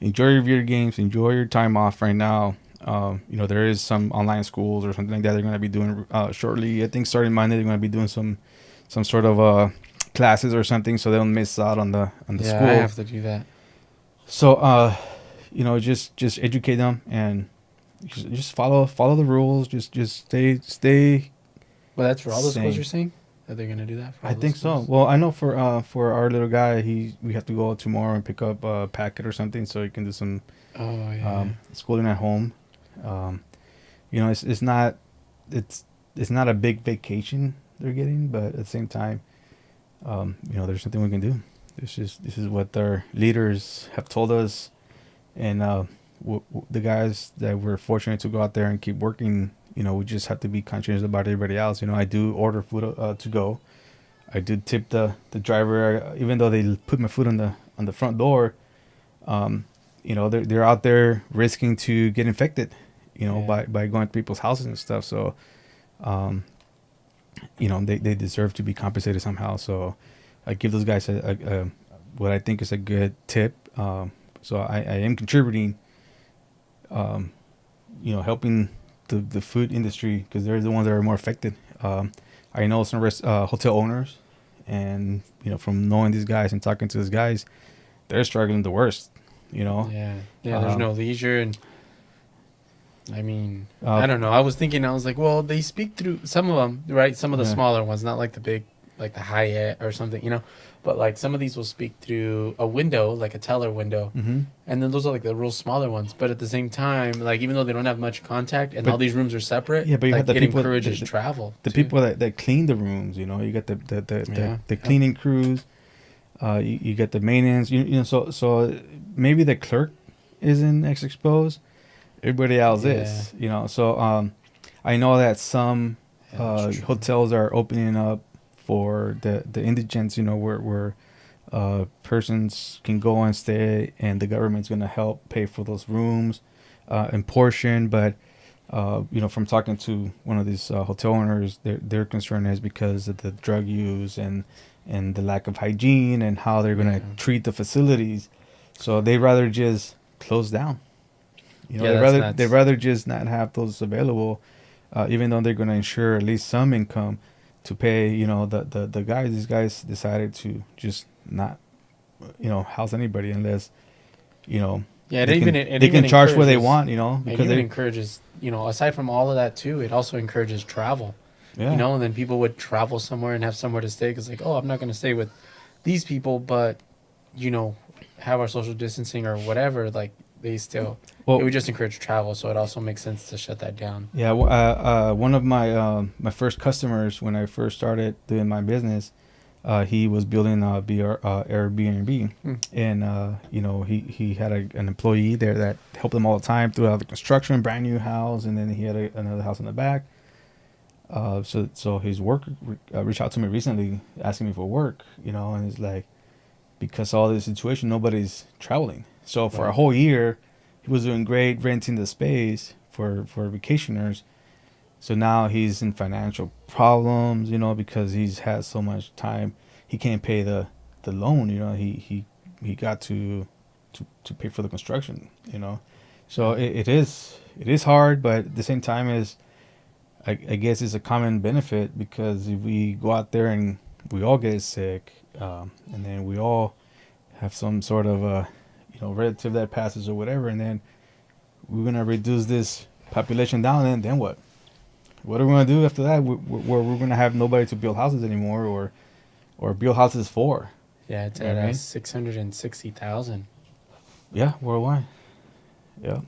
enjoy your video games, enjoy your time off right now. There is some online schools or something like that they're gonna be doing shortly. I think starting Monday they're gonna be doing some sort of classes or something, so they don't miss out on the school. Yeah, I have to do that. So just educate them and just follow the rules. Just stay. Well, that's for all the schools sane. you're saying that they're gonna do that. For all I the think schools? so. Well, I know for our little guy, we have to go tomorrow and pick up a packet or something, so he can do some schooling at home. It's not a big vacation they're getting, but at the same time, there's something we can do. This is what our leaders have told us, and the guys that were fortunate to go out there and keep working, we just have to be conscious about everybody else. I do order food to go. I do tip the driver, even though they put my food on the front door. they're out there risking to get infected, Yeah. by going to people's houses and stuff. So, they deserve to be compensated somehow. So I give those guys a what I think is a good tip. So I am contributing, helping the food industry, because they're the ones that are more affected. I know some hotel owners, and from knowing these guys and talking to these guys, they're struggling the worst. Yeah. Yeah. There's no leisure, and I mean, I Uh, don't know. I was thinking, I was like, well, they speak through some of them, right? Some of the yeah. smaller ones, not like the big, like the Hyatt or something. But like some of these will speak through a window, like a teller window. Mm-hmm. And then those are like the real smaller ones. But at the same time, like even though they don't have much contact and all But these rooms are separate, yeah, but you have like the it people, encourages travel. the too. people that clean the rooms. You got Yeah. the cleaning crews. You get the maintenance. So maybe the clerk isn't as exposed. Everybody else Yeah. is. So I know that some Yeah, that's true. hotels are opening up for the indigents. Where persons can go and stay, and the government's going to help pay for those rooms in portion. But from talking to one of these hotel owners, their concern is because of the drug use and the lack of hygiene and how they're going to treat the facilities. So they'd rather just close down. They'd rather just not have those available, even though they're going to ensure at least some income to pay. The guys. These guys decided to just not, house anybody unless, Yeah, they can charge what they want. It Because even encourages, aside from all of that too, it also encourages travel. yeah. And then people would travel somewhere and have somewhere to stay because, like, oh, I'm not going to stay with these people, but, have our social distancing or whatever. Like, they still, it would just encourage travel. So it also makes sense to shut that down. Yeah. One of my first customers when I first started doing my business, he was building a Airbnb, and he had an employee there that helped him all the time throughout the construction, brand new house, and then he had another house in the back. So his work reached out to me recently asking me for work, and it's like, because of all this situation, nobody's traveling. So for a whole year, he was doing great renting the space for vacationers. So now he's in financial problems, because he's had so much time. He can't pay the loan, he got to pay for the construction, So it is hard, but at the same time is, I guess it's a common benefit, because if we go out there and we all get sick, and then we all have some sort of relative that passes or whatever, and then we're gonna reduce this population down, and then what? What are we gonna do after that? Where we're gonna have nobody to build houses anymore, or build houses for? Yeah, it's at 660,000. Yeah, worldwide. Yeah,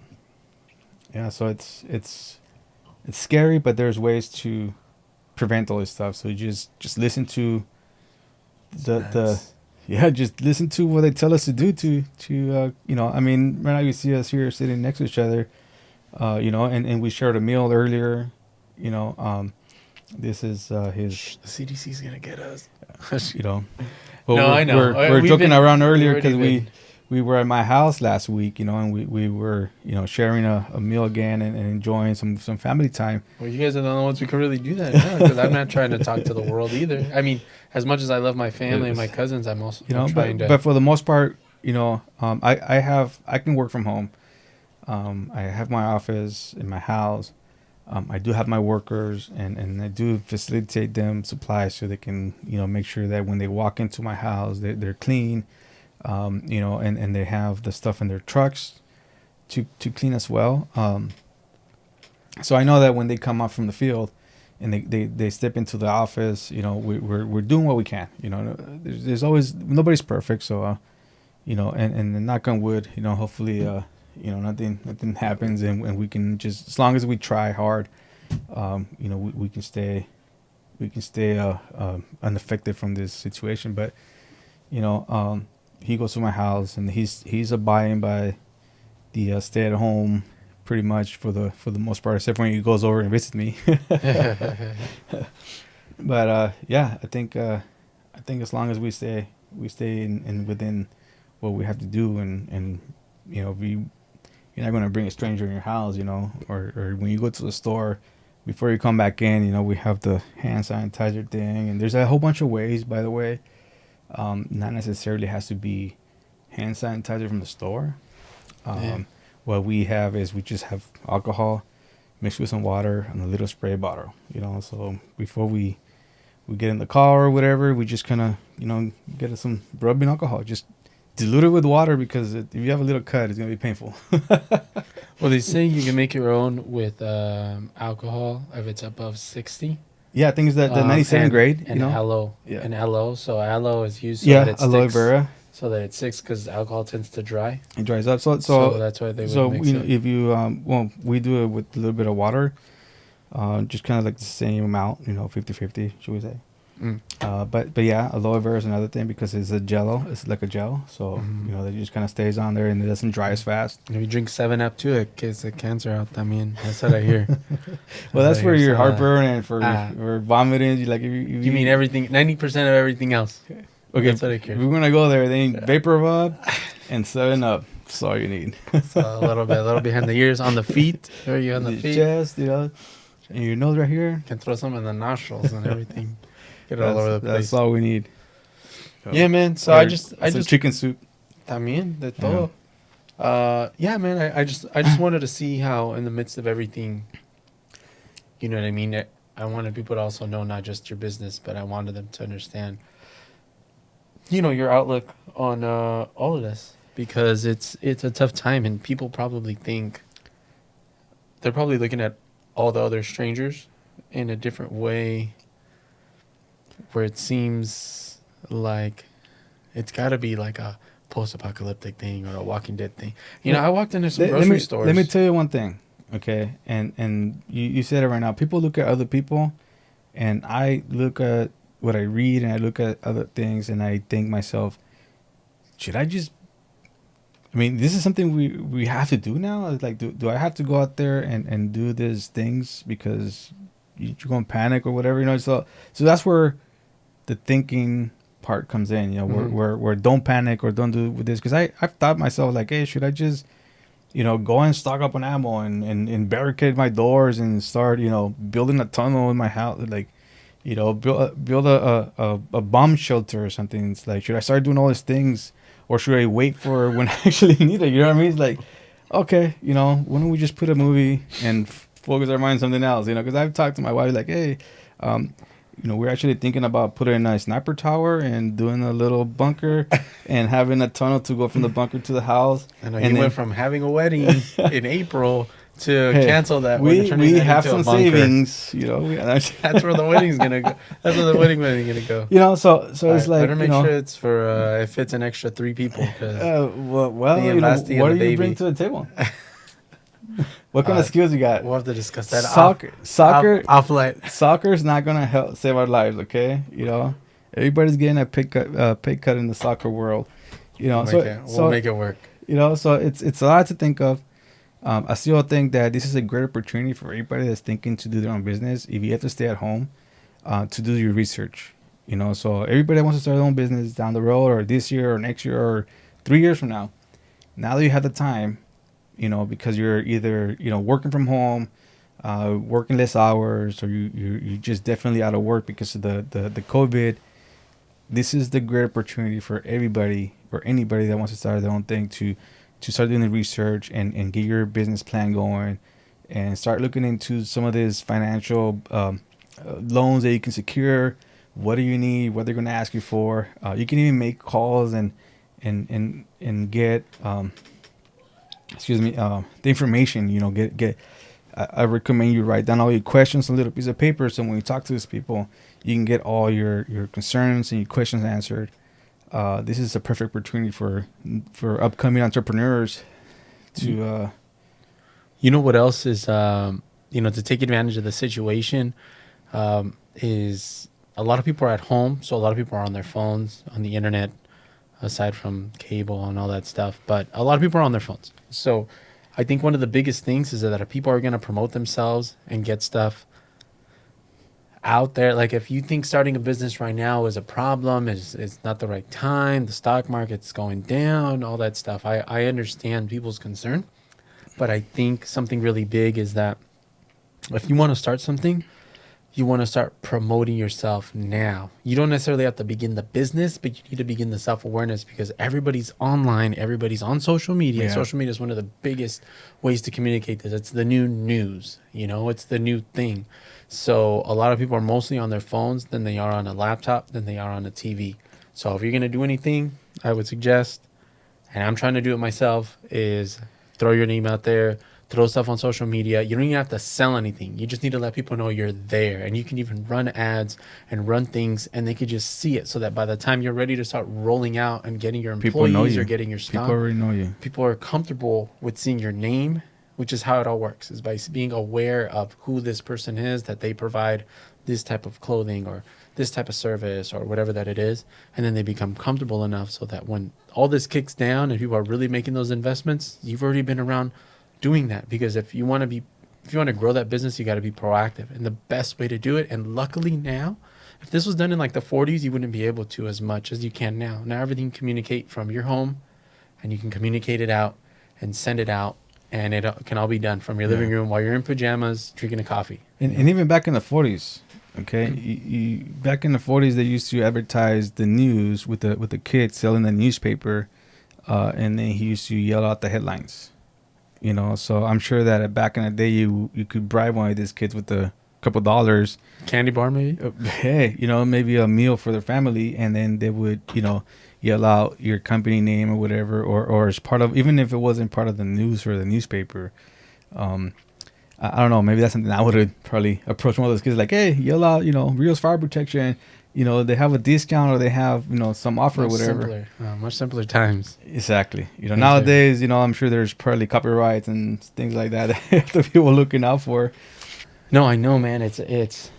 yeah. So it's scary, but there's ways to prevent all this stuff. So you just listen to just listen to what they tell us to do I mean, right now you see us here sitting next to each other, and we shared a meal earlier, this is his, The CDC's going to get us. well, No, I know. we're joking around earlier because been- we were at my house last week, and we were, sharing a meal again and enjoying some family time. Well, you guys are the only ones who can really do that because I'm not trying to talk to the world either. I mean, as much as I love my family and my cousins, I'm also trying to. But for the most part, I can work from home. I have my office in my house. I do have my workers, and I do facilitate them supplies so they can, make sure that when they walk into my house, they're clean, and they have the stuff in their trucks to clean as well. So I know that when they come out from the field and they step into the office, we're doing what we can. There's always, nobody's perfect, so and knock on wood, hopefully nothing happens, and we can just, as long as we try hard, we can stay unaffected from this situation. But he goes to my house, and he's abiding by the stay at home pretty much for the most part, except when he goes over and visits me. But I think as long as we stay in within what we have to do, and you're not going to bring a stranger in your house, or when you go to the store, before you come back in, we have the hand sanitizer thing, and there's a whole bunch of ways, by the way. Not necessarily has to be hand sanitizer from the store. What we have is we just have alcohol mixed with some water and a little spray bottle, so before we get in the car or whatever, we just kind of, get some rubbing alcohol, just dilute it with water, because if you have a little cut, it's going to be painful. Well, they say you can make your own with alcohol if it's above 60. Yeah, I think it's the 97 grade. And aloe. Yeah. And aloe. So aloe is used so that it aloe sticks. vera. So that it sticks, because alcohol tends to dry. It dries up. So that's why they would mix it. it. If you, we do it with a little bit of water, just kind of like the same amount, 50-50, should we say. But yeah, aloe vera is another thing, because it's a jello. It's like a gel. So, that just kind of stays on there and it doesn't dry as fast. If you drink 7-Up too, it gets the cancer out. I mean, that's what I hear. Well, that's for your heartburn and for vomiting. You mean everything, 90% of everything else. Okay, that's what I care. If we're going to go there, then Vapor Rub and 7-Up. That's all you need. So a little behind the ears, on the feet. Are you on the feet? Chest, and your nose right here. You can throw some in the nostrils and everything. Get it all over the place. That's all we need. Yeah, man. So I just chicken soup. También de todo. Yeah, man. I just wanted to see how, in the midst of everything, you know what I mean. I wanted people to also know not just your business, but I wanted them to understand, your outlook on all of this, because it's a tough time, and people probably think they're probably looking at all the other strangers in a different way, where it seems like it's got to be like a post-apocalyptic thing or a Walking Dead thing. I walked into some grocery stores. Let me tell you one thing, okay? And you said it right now. People look at other people, and I look at what I read, and I look at other things, and I think myself, should I just... I mean, this is something we have to do now? It's like, do I have to go out there and do these things because you're going to panic or whatever? So that's where the thinking part comes in, where don't panic or don't do with this. Because I've thought myself, like, hey, should I just, go and stock up on ammo and barricade my doors and start, building a tunnel in my house, like, build a bomb shelter or something. It's like, should I start doing all these things, or should I wait for when I actually need it? You know what I mean? It's like, okay, why don't we just put a movie and focus our mind on something else? Because I've talked to my wife, like, hey, we're actually thinking about putting a sniper tower and doing a little bunker and having a tunnel to go from the bunker to the house. And you went from having a wedding in April to cancel that. We have some savings, That's where the wedding's gonna go. That's where the wedding's gonna go. So it's like, better make sure it's for if it's an extra 3 people. What do you bring to the table? What kind of skills you got? We'll have to discuss that. Soccer is not gonna help save our lives. Okay, everybody's getting a pay cut in the soccer world. We'll make it work. So it's a lot to think of. I still think that this is a great opportunity for everybody that's thinking to do their own business. If you have to stay at home, to do your research, so everybody that wants to start their own business down the road, or this year or next year or 3 years from now that you have the time, because you're either, working from home, working less hours, or you're just definitely out of work because of the COVID. This is the great opportunity for everybody or anybody that wants to start their own thing to start doing the research and get your business plan going, and start looking into some of these financial loans that you can secure. What do you need? What they're going to ask you for? You can even make calls and get the information. Get. I recommend you write down all your questions on a little piece of paper, so when you talk to these people, you can get all your concerns and your questions answered. This is a perfect opportunity for upcoming entrepreneurs to... what else is, to take advantage of the situation is a lot of people are at home. So a lot of people are on their phones, on the internet, aside from cable and all that stuff. But a lot of people are on their phones. So I think one of the biggest things is that if people are going to promote themselves and get stuff out there. Like if you think starting a business right now is a problem, is not the right time, the stock market's going down, all that stuff. I understand people's concern, but I think something really big is that if you want to start something, you want to start promoting yourself now. You don't necessarily have to begin the business, but you need to begin the self-awareness because everybody's online, everybody's on social media. Yeah. Social media is one of the biggest ways to communicate this. It's the new news, it's the new thing. So a lot of people are mostly on their phones than they are on a laptop, than they are on a TV. So if you're going to do anything, I would suggest, and I'm trying to do it myself, is throw your name out there. Throw stuff on social media. You don't even have to sell anything. You just need to let people know you're there. And you can even run ads and run things, and they could just see it so that by the time you're ready to start rolling out and getting your employees or getting your stock, people already know you. People are comfortable with seeing your name, which is how it all works, is by being aware of who this person is, that they provide this type of clothing or this type of service or whatever that it is. And then they become comfortable enough so that when all this kicks down and people are really making those investments, you've already been around doing that. Because if you want to grow that business, you got to be proactive, and the best way to do it. And luckily now, if this was done in like the 40s, you wouldn't be able to as much as you can now. Now everything can communicate from your home, and you can communicate it out and send it out, and it can all be done from your living room while you're in pajamas drinking a coffee. And even back in the 40s, okay, back in the 40s, they used to advertise the news with the kid selling the newspaper, and then he used to yell out the headlines. So I'm sure that back in the day, you could bribe one of these kids with a couple dollars. Candy bar, maybe? Hey, maybe a meal for their family. And then they would, yell out your company name or whatever, or as part of, even if it wasn't part of the news or the newspaper. I don't know. Maybe that's something I would have probably approached one of those kids like, hey, yell out, Rios Fire Protection. They have a discount or they have, some offer or whatever. Much simpler times. Exactly. Nowadays, I'm sure there's probably copyrights and things like that the people are looking out for. No, I know, man. It's this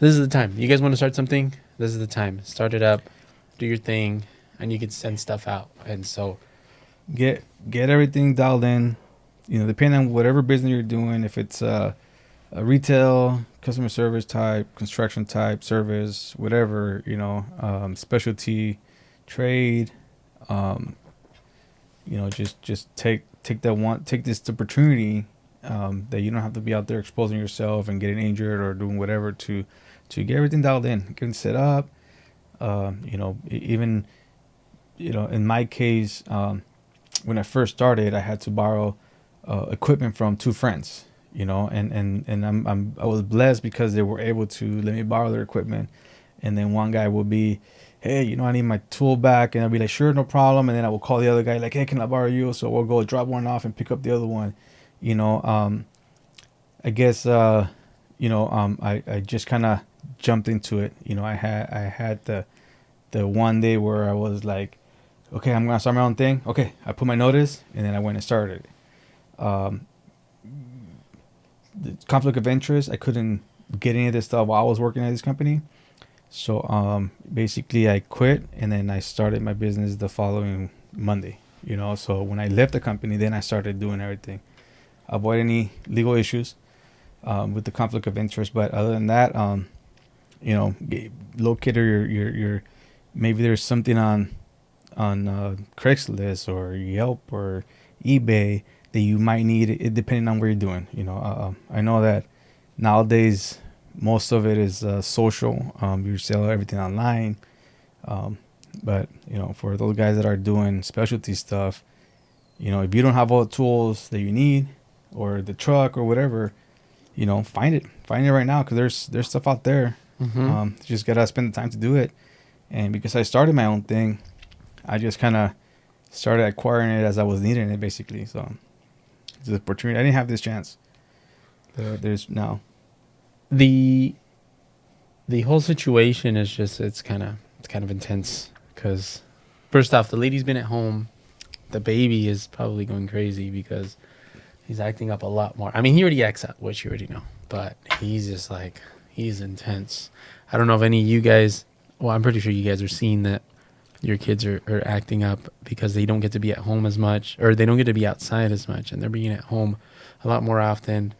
is the time. You guys want to start something? This is the time. Start it up, do your thing, and you can send stuff out. And so get everything dialed in, depending on whatever business you're doing, if it's a retail, customer service type, construction type, service, whatever, specialty, trade, just take this opportunity that you don't have to be out there exposing yourself and getting injured or doing whatever to get everything dialed in, getting set up. Even in my case, when I first started, I had to borrow equipment from two friends. And I was blessed because they were able to let me borrow their equipment. And then one guy will be, hey, I need my tool back. And I'll be like, sure, no problem. And then I will call the other guy like, hey, can I borrow you? So we'll go drop one off and pick up the other one. I guess, I just kind of jumped into it. I had the one day where I was like, okay, I'm going to start my own thing. Okay. I put my notice and then I went and started it. The conflict of interest, I couldn't get any of this stuff while I was working at this company. So basically I quit and then I started my business the following Monday. So when I left the company, then I started doing everything. Avoid any legal issues with the conflict of interest. But other than that, locate your maybe there's something on Craigslist or Yelp or eBay that you might need it depending on what you're doing. I know that nowadays most of it is social. You sell everything online. But for those guys that are doing specialty stuff, if you don't have all the tools that you need or the truck or whatever, find it right now. Cause there's stuff out there. Mm-hmm. You just gotta spend the time to do it. And because I started my own thing, I just kind of started acquiring it as I was needing it basically. So it's an opportunity. I didn't have this chance. There's now. The whole situation is just it's kind of intense because first off, the lady's been at home. The baby is probably going crazy because he's acting up a lot more. I mean, he already acts up, which you already know, but he's just like he's intense. I don't know if any of you guys. Well, I'm pretty sure you guys are seeing that your kids are acting up because they don't get to be at home as much, or they don't get to be outside as much, and they're being at home a lot more often.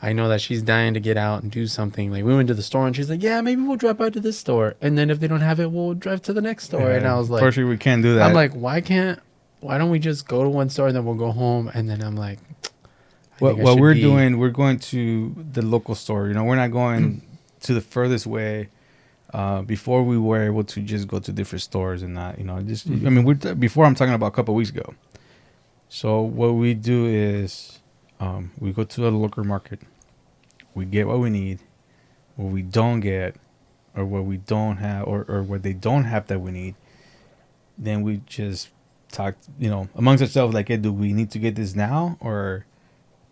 I know that she's dying to get out and do something. Like we went to the store and she's like, yeah, maybe we'll drop by to this store. And then if they don't have it, we'll drive to the next store. And I was like, unfortunately, we can't do that. I'm like, why don't we just go to one store and then we'll go home? And then I'm like, what we're doing, we're going to the local store. You know, we're not going to the furthest way. Before we were able to just go to different stores and not, you know, just, I mean, before I'm talking about a couple of weeks ago. So what we do is we go to a local market. We get what we need. What we don't get or what we don't have or what they don't have that we need, then we just talk, you know, amongst ourselves like, hey, do we need to get this now? Or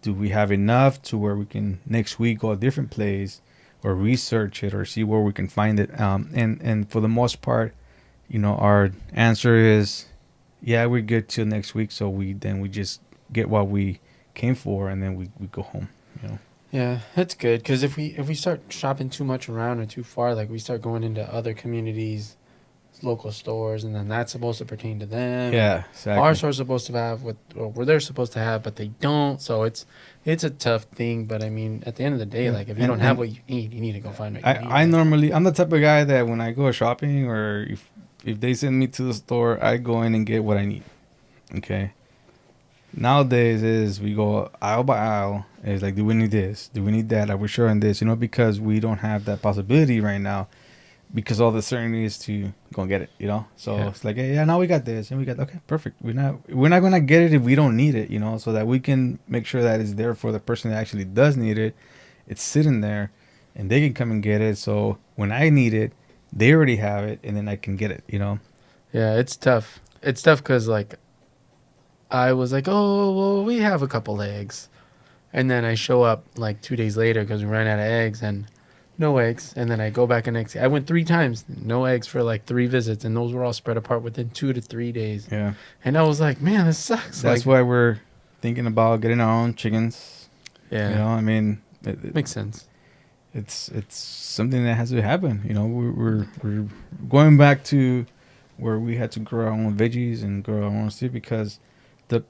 do we have enough to where we can next week go a different place or research it or see where we can find it? And for the most part, you know, our answer is, yeah, we're good till next week. So we just get what we came for and then we go home, you know. Yeah, that's good. Because if we start shopping too much around or too far, like we start going into other communities, local stores, and then that's supposed to pertain to them. Yeah, exactly. Our store's supposed to have what they're supposed to have, but they don't. So it's a tough thing. But I mean, at the end of the day, like if you don't have what you need to go find what you need. I'm the type of guy that when I go shopping or if they send me to the store, I go in and get what I need. Okay. Nowadays is we go aisle by aisle. It's like, do we need this? Do we need that? Are we sure on this? You know, because we don't have that possibility right now. Because all the certainty is to go and get it, you know. So It's like, hey, yeah, now we got this, and we got okay, perfect. We're not gonna get it if we don't need it, you know. So that we can make sure that it's there for the person that actually does need it. It's sitting there, and they can come and get it. So when I need it, they already have it, and then I can get it, you know. Yeah, it's tough. It's tough because like I was like, oh well, we have a couple eggs, and then I show up like 2 days later because we ran out of eggs and. No eggs, and then I go back and next. I went 3 times, no eggs for like 3 visits, and those were all spread apart within 2 to 3 days. Yeah, and I was like, man, this sucks. That's why we're thinking about getting our own chickens. Yeah, you know, I mean, it makes sense. It's something that has to happen. You know, we're going back to where we had to grow our own veggies and grow our own stuff because the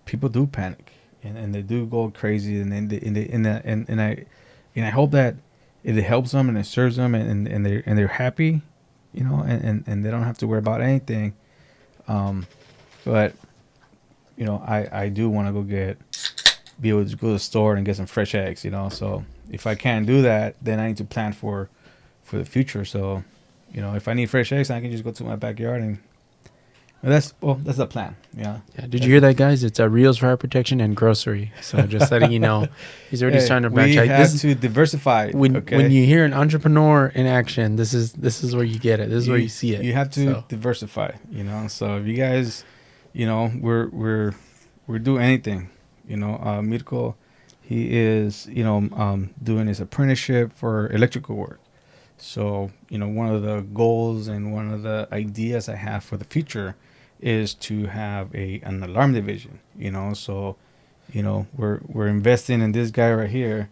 people do panic and they do go crazy and I hope that it helps them and it serves them and they're happy, you know, and they don't have to worry about anything. But you know, I do want to be able to go to the store and get some fresh eggs, you know. So if I can't do that, then I need to plan for the future. So, you know, if I need fresh eggs, I can just go to my backyard and that's the plan. Yeah. Did you hear that, guys? It's a Rios Fire Protection and grocery. So just letting you know, he's already starting to branch out. We have to diversify. When you hear an entrepreneur in action, this is where you get it. This is where you see it. You have to diversify. You know. So if you guys, you know, we're doing anything. You know, Mircko, he is, you know, doing his apprenticeship for electrical work. So, you know, one of the goals and one of the ideas I have for the future is to have an alarm division, you know. So, you know, we're investing in this guy right here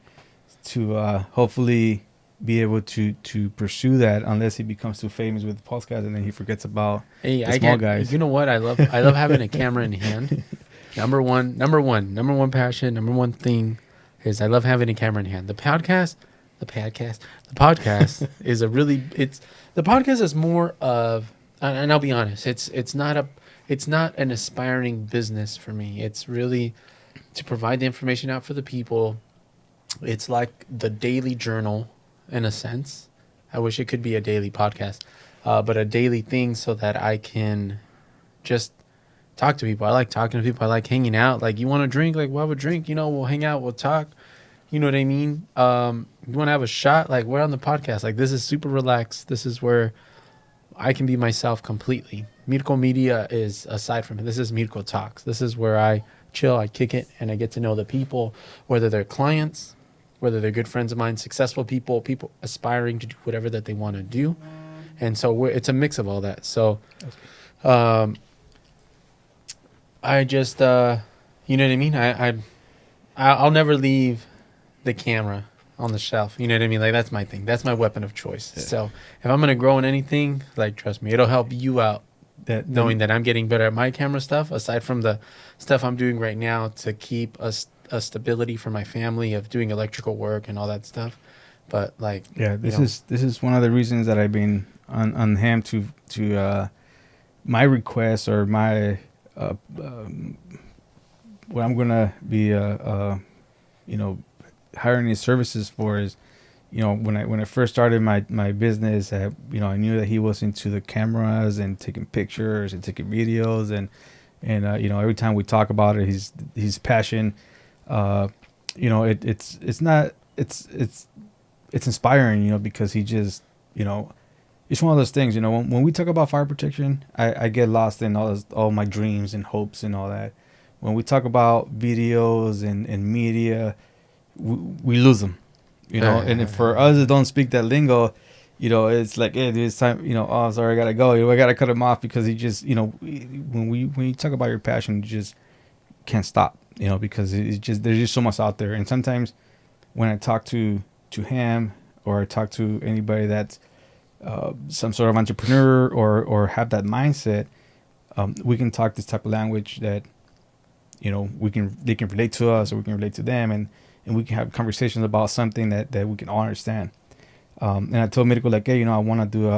to hopefully be able to pursue that unless he becomes too famous with the podcast and then he forgets about the small guys. You know what? I love having a camera in hand. Number one passion, number one thing is I love having a camera in hand. The podcast is the podcast is more of, and I'll be honest, it's not an aspiring business for me. It's really to provide the information out for the people. It's like the daily journal in a sense. I wish it could be a daily podcast, but a daily thing so that I can just talk to people. I like talking to people. I like hanging out. Like, you want to drink? Like, we'll have a drink. You know, we'll hang out. We'll talk. You know what I mean? You want to have a shot? Like, we're on the podcast. Like, this is super relaxed. This is where I can be myself completely. Mircko Media is aside from it. This is Mircko Talks. This is where I chill, I kick it, and I get to know the people, whether they're clients, whether they're good friends of mine, successful people aspiring to do whatever that they want to do. And so it's a mix of all that. So I just, you know what I mean? I'll never leave the camera on the shelf. You know what I mean? Like, that's my thing. That's my weapon of choice. Yeah. So if I'm going to grow in anything, like, trust me, it'll help you out. Knowing that I'm getting better at my camera stuff, aside from the stuff I'm doing right now to keep us a stability for my family of doing electrical work and all that stuff. But like, Yeah, this is one of the reasons that I've been on him to my request or my what I'm gonna be hiring his services for is, when I first started my business, I knew that he was into the cameras and taking pictures and taking videos, and every time we talk about it, his passion, it's inspiring, because he just, it's one of those things, when we talk about fire protection, I get lost in all my dreams and hopes and all that. When we talk about videos and media, we lose them, and for us that don't speak that lingo, it's like, hey, dude, it's time, oh, sorry, I gotta go. I gotta cut him off because he just, when you talk about your passion, you just can't stop, because it's just, there's just so much out there. And sometimes when I talk to him, or I talk to anybody that's some sort of entrepreneur or have that mindset, we can talk this type of language that, they can relate to us, or we can relate to them, and we can have conversations about something that we can all understand. And I told Mircko, like, hey, I want to do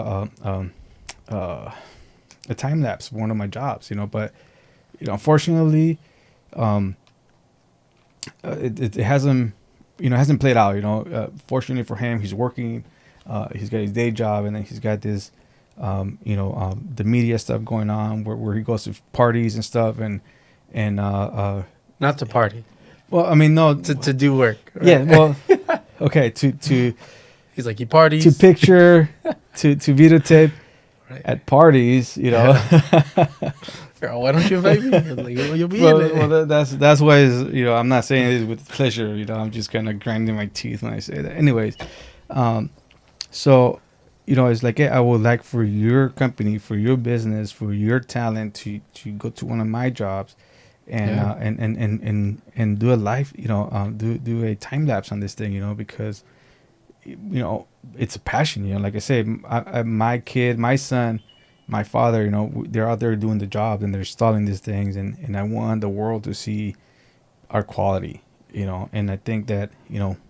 a time lapse for one of my jobs, but unfortunately, it hasn't played out. Fortunately for him, he's working, he's got his day job, and then he's got this, the media stuff going on where he goes to parties and stuff, and not to party. Well, I mean, no, to do work. Right? Yeah, well, okay, to he's like, he parties, to picture, to videotape right. At parties, Girl, why don't you invite me? Like, you'll be well, in it. well, that's why I'm not saying it with pleasure. I'm just kind of grinding my teeth when I say that. Anyways, so it's like, hey, I would like for your company, for your business, for your talent to go to one of my jobs. And do a live, do a time lapse on this thing, because, it's a passion, like I say, my kid, my son, my father, they're out there doing the job and they're installing these things. And I want the world to see our quality, and I think that,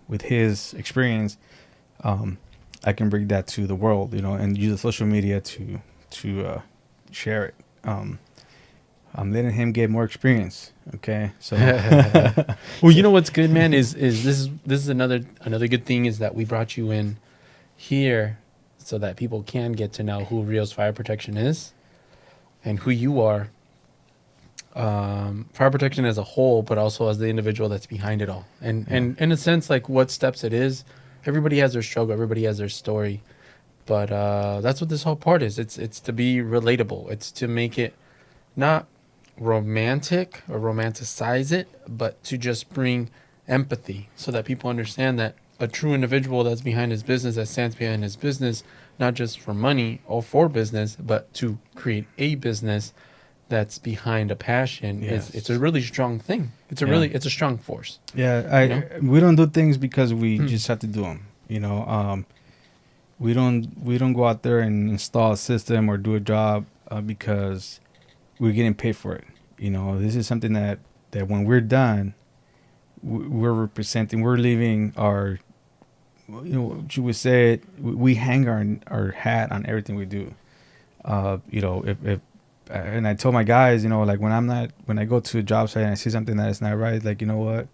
with his experience, I can bring that to the world, and use the social media to share it. I'm letting him get more experience. Okay, so well, you know what's good, man, is this is another good thing is that we brought you in here so that people can get to know who Rios Fire Protection is and who you are. Fire protection as a whole, but also as the individual that's behind it all, and in a sense, like what steps it is. Everybody has their struggle. Everybody has their story, but that's what this whole part is. It's to be relatable. It's to make it not romantic or romanticize it, but to just bring empathy so that people understand that a true individual that's behind his business, that stands behind his business, not just for money or for business, but to create a business that's behind a passion. Yes. It's a really strong thing. It's a strong force. Yeah, we don't do things because we just have to do them. We don't go out there and install a system or do a job because we're getting paid for it. This is something that when we're done, we're representing, we're leaving our, what you would say, we hang our hat on everything we do. If and I told my guys, like when I go to a job site and I see something that is not right, like, what,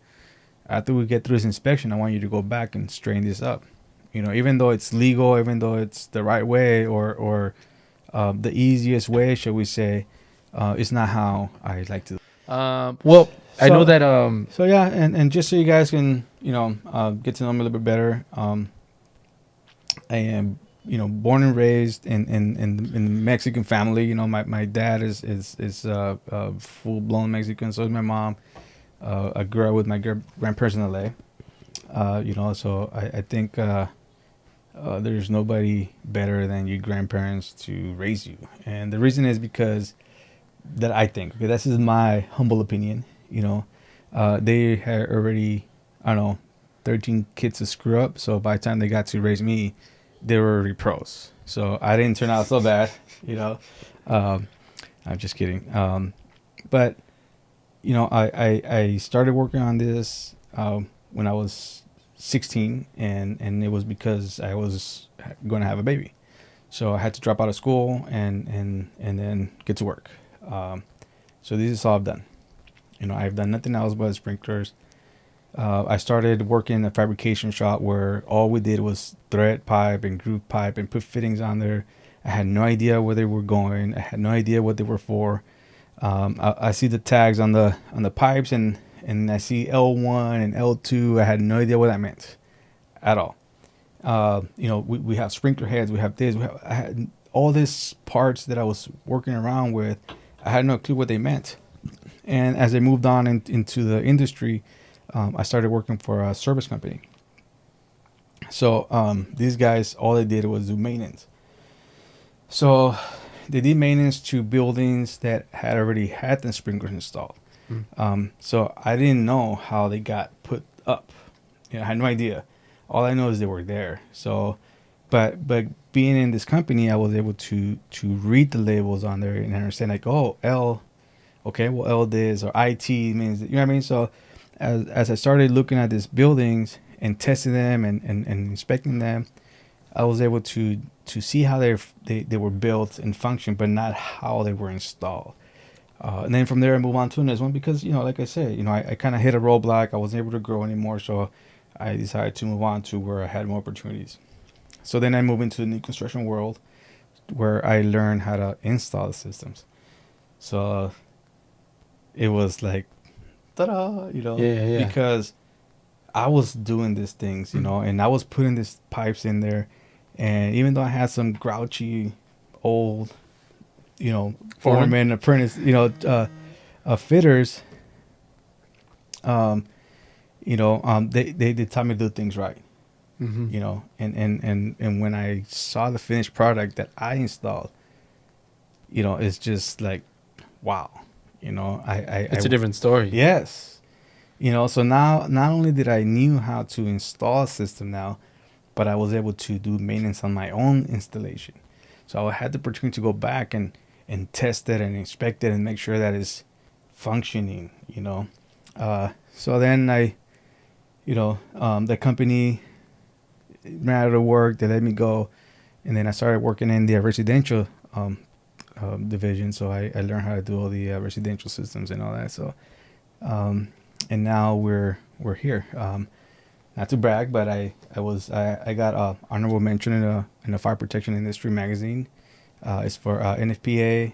after we get through this inspection, I want you to go back and straighten this up. Even though it's legal, even though it's the right way or the easiest way, shall we say, it's not how I like to. Well, I know that. So yeah, and just so you guys can get to know me a little bit better, I am born and raised in Mexican family. My dad is full blown Mexican. So is my mom. I grew up with my grandparents in LA. So I think there's nobody better than your grandparents to raise you, and the reason is because that I think, okay, this is my humble opinion. They had already, I don't know, 13 kids to screw up. So by the time they got to raise me, they were already pros. So I didn't turn out so bad, I'm just kidding. But I started working on this when I was 16, and it was because I was going to have a baby. So I had to drop out of school and then get to work. So this is all I've done. I've done nothing else but sprinklers. I started working in a fabrication shop where all we did was thread pipe and groove pipe and put fittings on there. I had no idea where they were going. I had no idea what they were for. I see the tags on the pipes and I see L1 and L2. I had no idea what that meant at all. We have sprinkler heads. We have this. I had all these parts that I was working around with. I had no clue what they meant. And as I moved on into the industry, I started working for a service company. So these guys, all they did was do maintenance. So they did maintenance to buildings that had already had the sprinklers installed. So I didn't know how they got put up. I had no idea. All I know is they were there. So, but being in this company, I was able to read the labels on there and understand like, oh, L, okay, well, L this, or IT means, you know what I mean? So as I started looking at these buildings and testing them and inspecting them, I was able to see how they were built and function, but not how they were installed. And then from there, I move on to the next one because, like I said, I kind of hit a roadblock. I wasn't able to grow anymore. So I decided to move on to where I had more opportunities. So then I moved into the new construction world where I learned how to install the systems. So it was like, ta-da, Yeah. because I was doing these things, and I was putting these pipes in there. And even though I had some grouchy old, foreman, apprentice, fitters, they taught me to do things right. And when I saw the finished product that I installed, it's just like, wow, It's a different story. Yes. So now not only did I knew how to install a system now, but I was able to do maintenance on my own installation. So I had the opportunity to go back and test it and inspect it and make sure that it's functioning, So then the company ran out of work. They let me go. And then I started working in the residential division. So I learned how to do all the residential systems and all that. So, and now we're here. Not to brag, but I got a honorable mention in a fire protection industry magazine. It's for NFPA.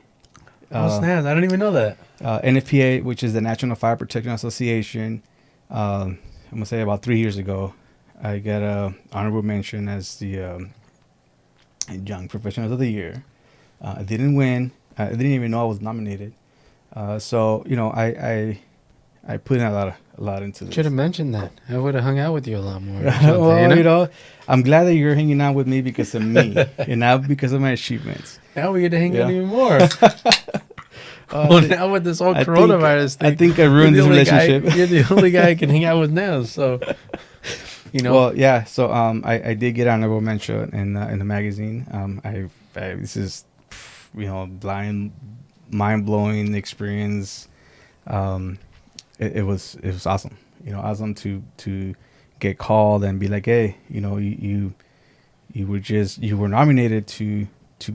Snap! I don't even know that. NFPA, which is the National Fire Protection Association. I'm gonna say about 3 years ago, I got a honorable mention as the Young Professionals of the Year. I didn't win. I didn't even know I was nominated. So I put in a lot into this. Should have mentioned that. I would have hung out with you a lot more. Well, I'm glad that you're hanging out with me because of me and not because of my achievements. Now we get to hang out even more. Now with this whole coronavirus thing, I think I ruined this relationship. You're the only guy I can hang out with now. So, Well, yeah. So I did get honorable mention in the magazine. This is, mind blowing experience. It was awesome. Awesome to get called and be like, hey, you were nominated to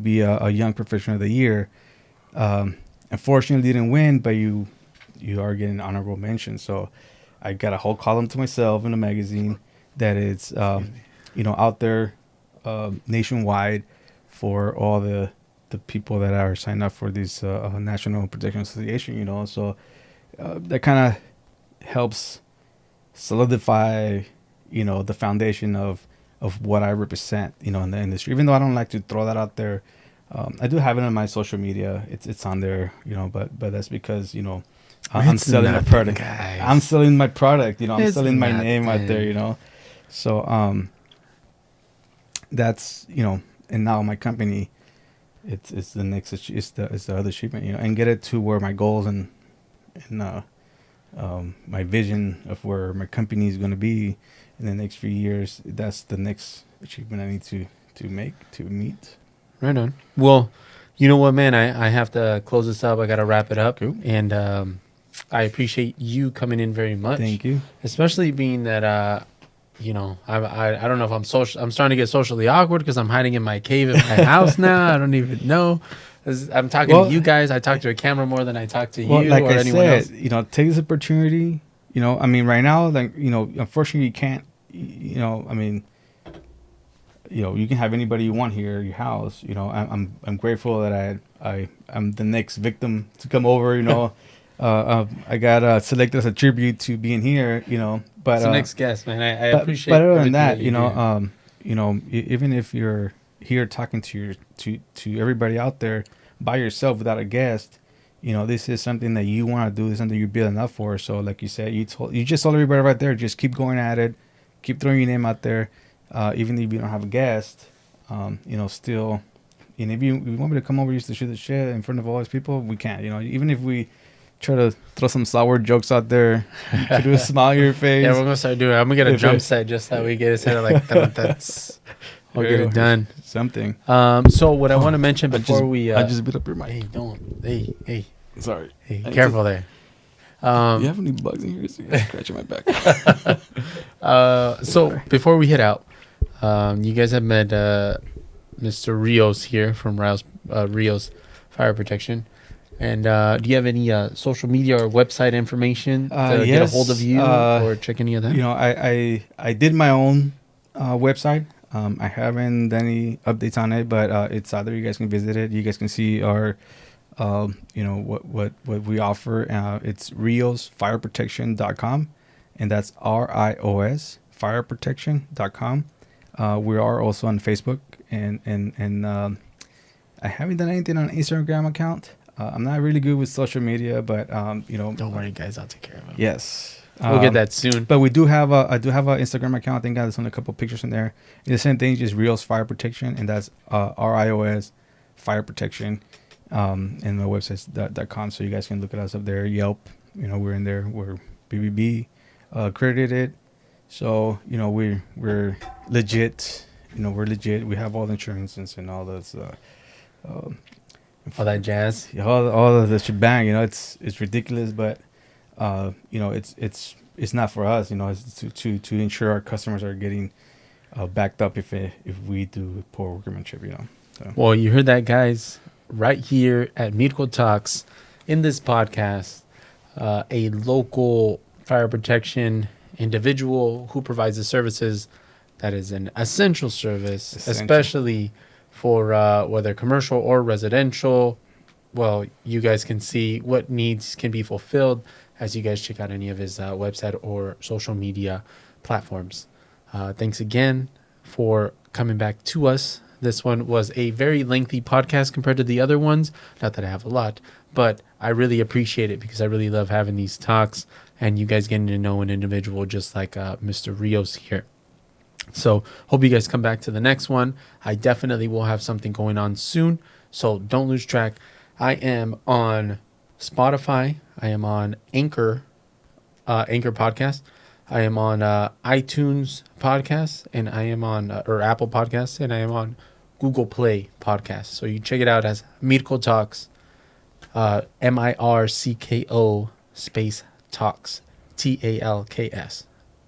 be a Young Professional of the Year. Unfortunately didn't win, but you are getting honorable mention. So I got a whole column to myself in the magazine that is out there nationwide for all the people that are signed up for this National Protection Association. So that kind of helps solidify the foundation of what I represent in the industry. Even though I don't like to throw that out there, I do have it on my social media. It's on there, but that's because I'm selling my product. Guys. I'm selling my product. I'm selling my name out there. So that's and now my company, it's the next it's the other achievement, and get it to where my goals and my vision of where my company is going to be in the next few years. That's the next achievement I need to meet. Right on. Well, you know what, man? I have to close this up. I got to wrap it up. Cool. And I appreciate you coming in very much. Thank you. Especially being that, you know, I don't know if I'm starting to get socially awkward because I'm hiding in my cave in my house now. I don't even know. I'm talking to you guys. I talk to a camera more than I talk to you like or I anyone said, else. you know, take this opportunity. You know, I mean, right now, like, you know, unfortunately, you can't. You know, I mean, you know, you can have anybody you want here at your house. You know, I'm grateful that I'm the next victim to come over. You know, I got selected as a tribute to being here. You know, but it's the next guest, man. I appreciate. But other than everything that, you you know, even if you're here talking to everybody out there by yourself without a guest, you know, this is something that you want to do. This is something you're building up for. So, like you said, you just told everybody right there, just keep going at it, keep throwing your name out there, even if you don't have a guest. You know, still, and if you want me to come over just to shoot the shit in front of all these people, we can't. You know, even if we try to throw some sour jokes out there to do a smile on your face. Yeah, we're gonna start doing it. I'm gonna get a drum set just so we get it set like that's we'll get it done. Something. So what I want to mention before I just beat up your mic. Hey, don't. Hey. Sorry. Hey, careful there. Do you have any bugs in here? So you're scratching my back. So before we head out, you guys have met Mr. Rios here from Rios Fire Protection. And do you have any social media or website information to get a hold of you or check any of that? You know, I did my own website. I haven't done any updates on it, but it's out there. You guys can visit it. You guys can see our, you know, what we offer. It's riosfireprotection.com, and that's RIOS fireprotection.com. We are also on Facebook, and I haven't done anything on Instagram account. I'm not really good with social media, but you know, don't worry, guys. I'll take care of it. Yes, we'll get that soon. But we do have I do have an Instagram account. I think there's only a couple pictures in there. It's the same thing, just Rios Fire Protection, and that's RIOS Fire Protection. And the website's .com, so you guys can look at us up there. Yelp, you know, we're in there. We're BBB accredited, so you know we're legit. You know, we're legit. We have all the insurances and all this. All that jazz, all of the shebang. You know, it's ridiculous, but you know, it's not for us. You know, it's to ensure our customers are getting backed up if we do poor workmanship. You know. So. Well, you heard that, guys, right here at Mircko Talks in this podcast. A local fire protection individual who provides the services that is an essential service, especially for whether commercial or residential. Well, you guys can see what needs can be fulfilled as you guys check out any of his website or social media platforms. Thanks again for coming back to us. This one was a very lengthy podcast compared to the other ones. Not that I have a lot, but I really appreciate it because I really love having these talks and you guys getting to know an individual just like Mr. Rios here. So hope you guys come back to the next one. I definitely will have something going on soon, so don't lose track. I am on Spotify. I am on Anchor Podcast. I am on iTunes Podcast, and I am on or Apple Podcasts, and I am on Google Play Podcast. So you check it out as Mircko Talks, Mircko space Talks, TALKS.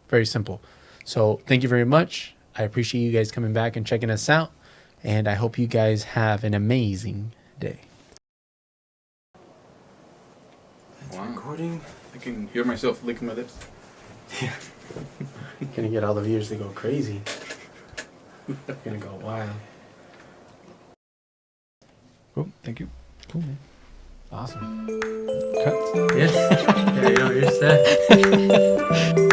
Very simple. So thank you very much. I appreciate you guys coming back and checking us out. And I hope you guys have an amazing day. Wow. Recording. I can hear myself licking my lips. Yeah. Gonna get all the viewers to go crazy. Gonna go wild. Cool. Thank you. Cool, man. Awesome. Cut. Yeah. Yeah, you're set.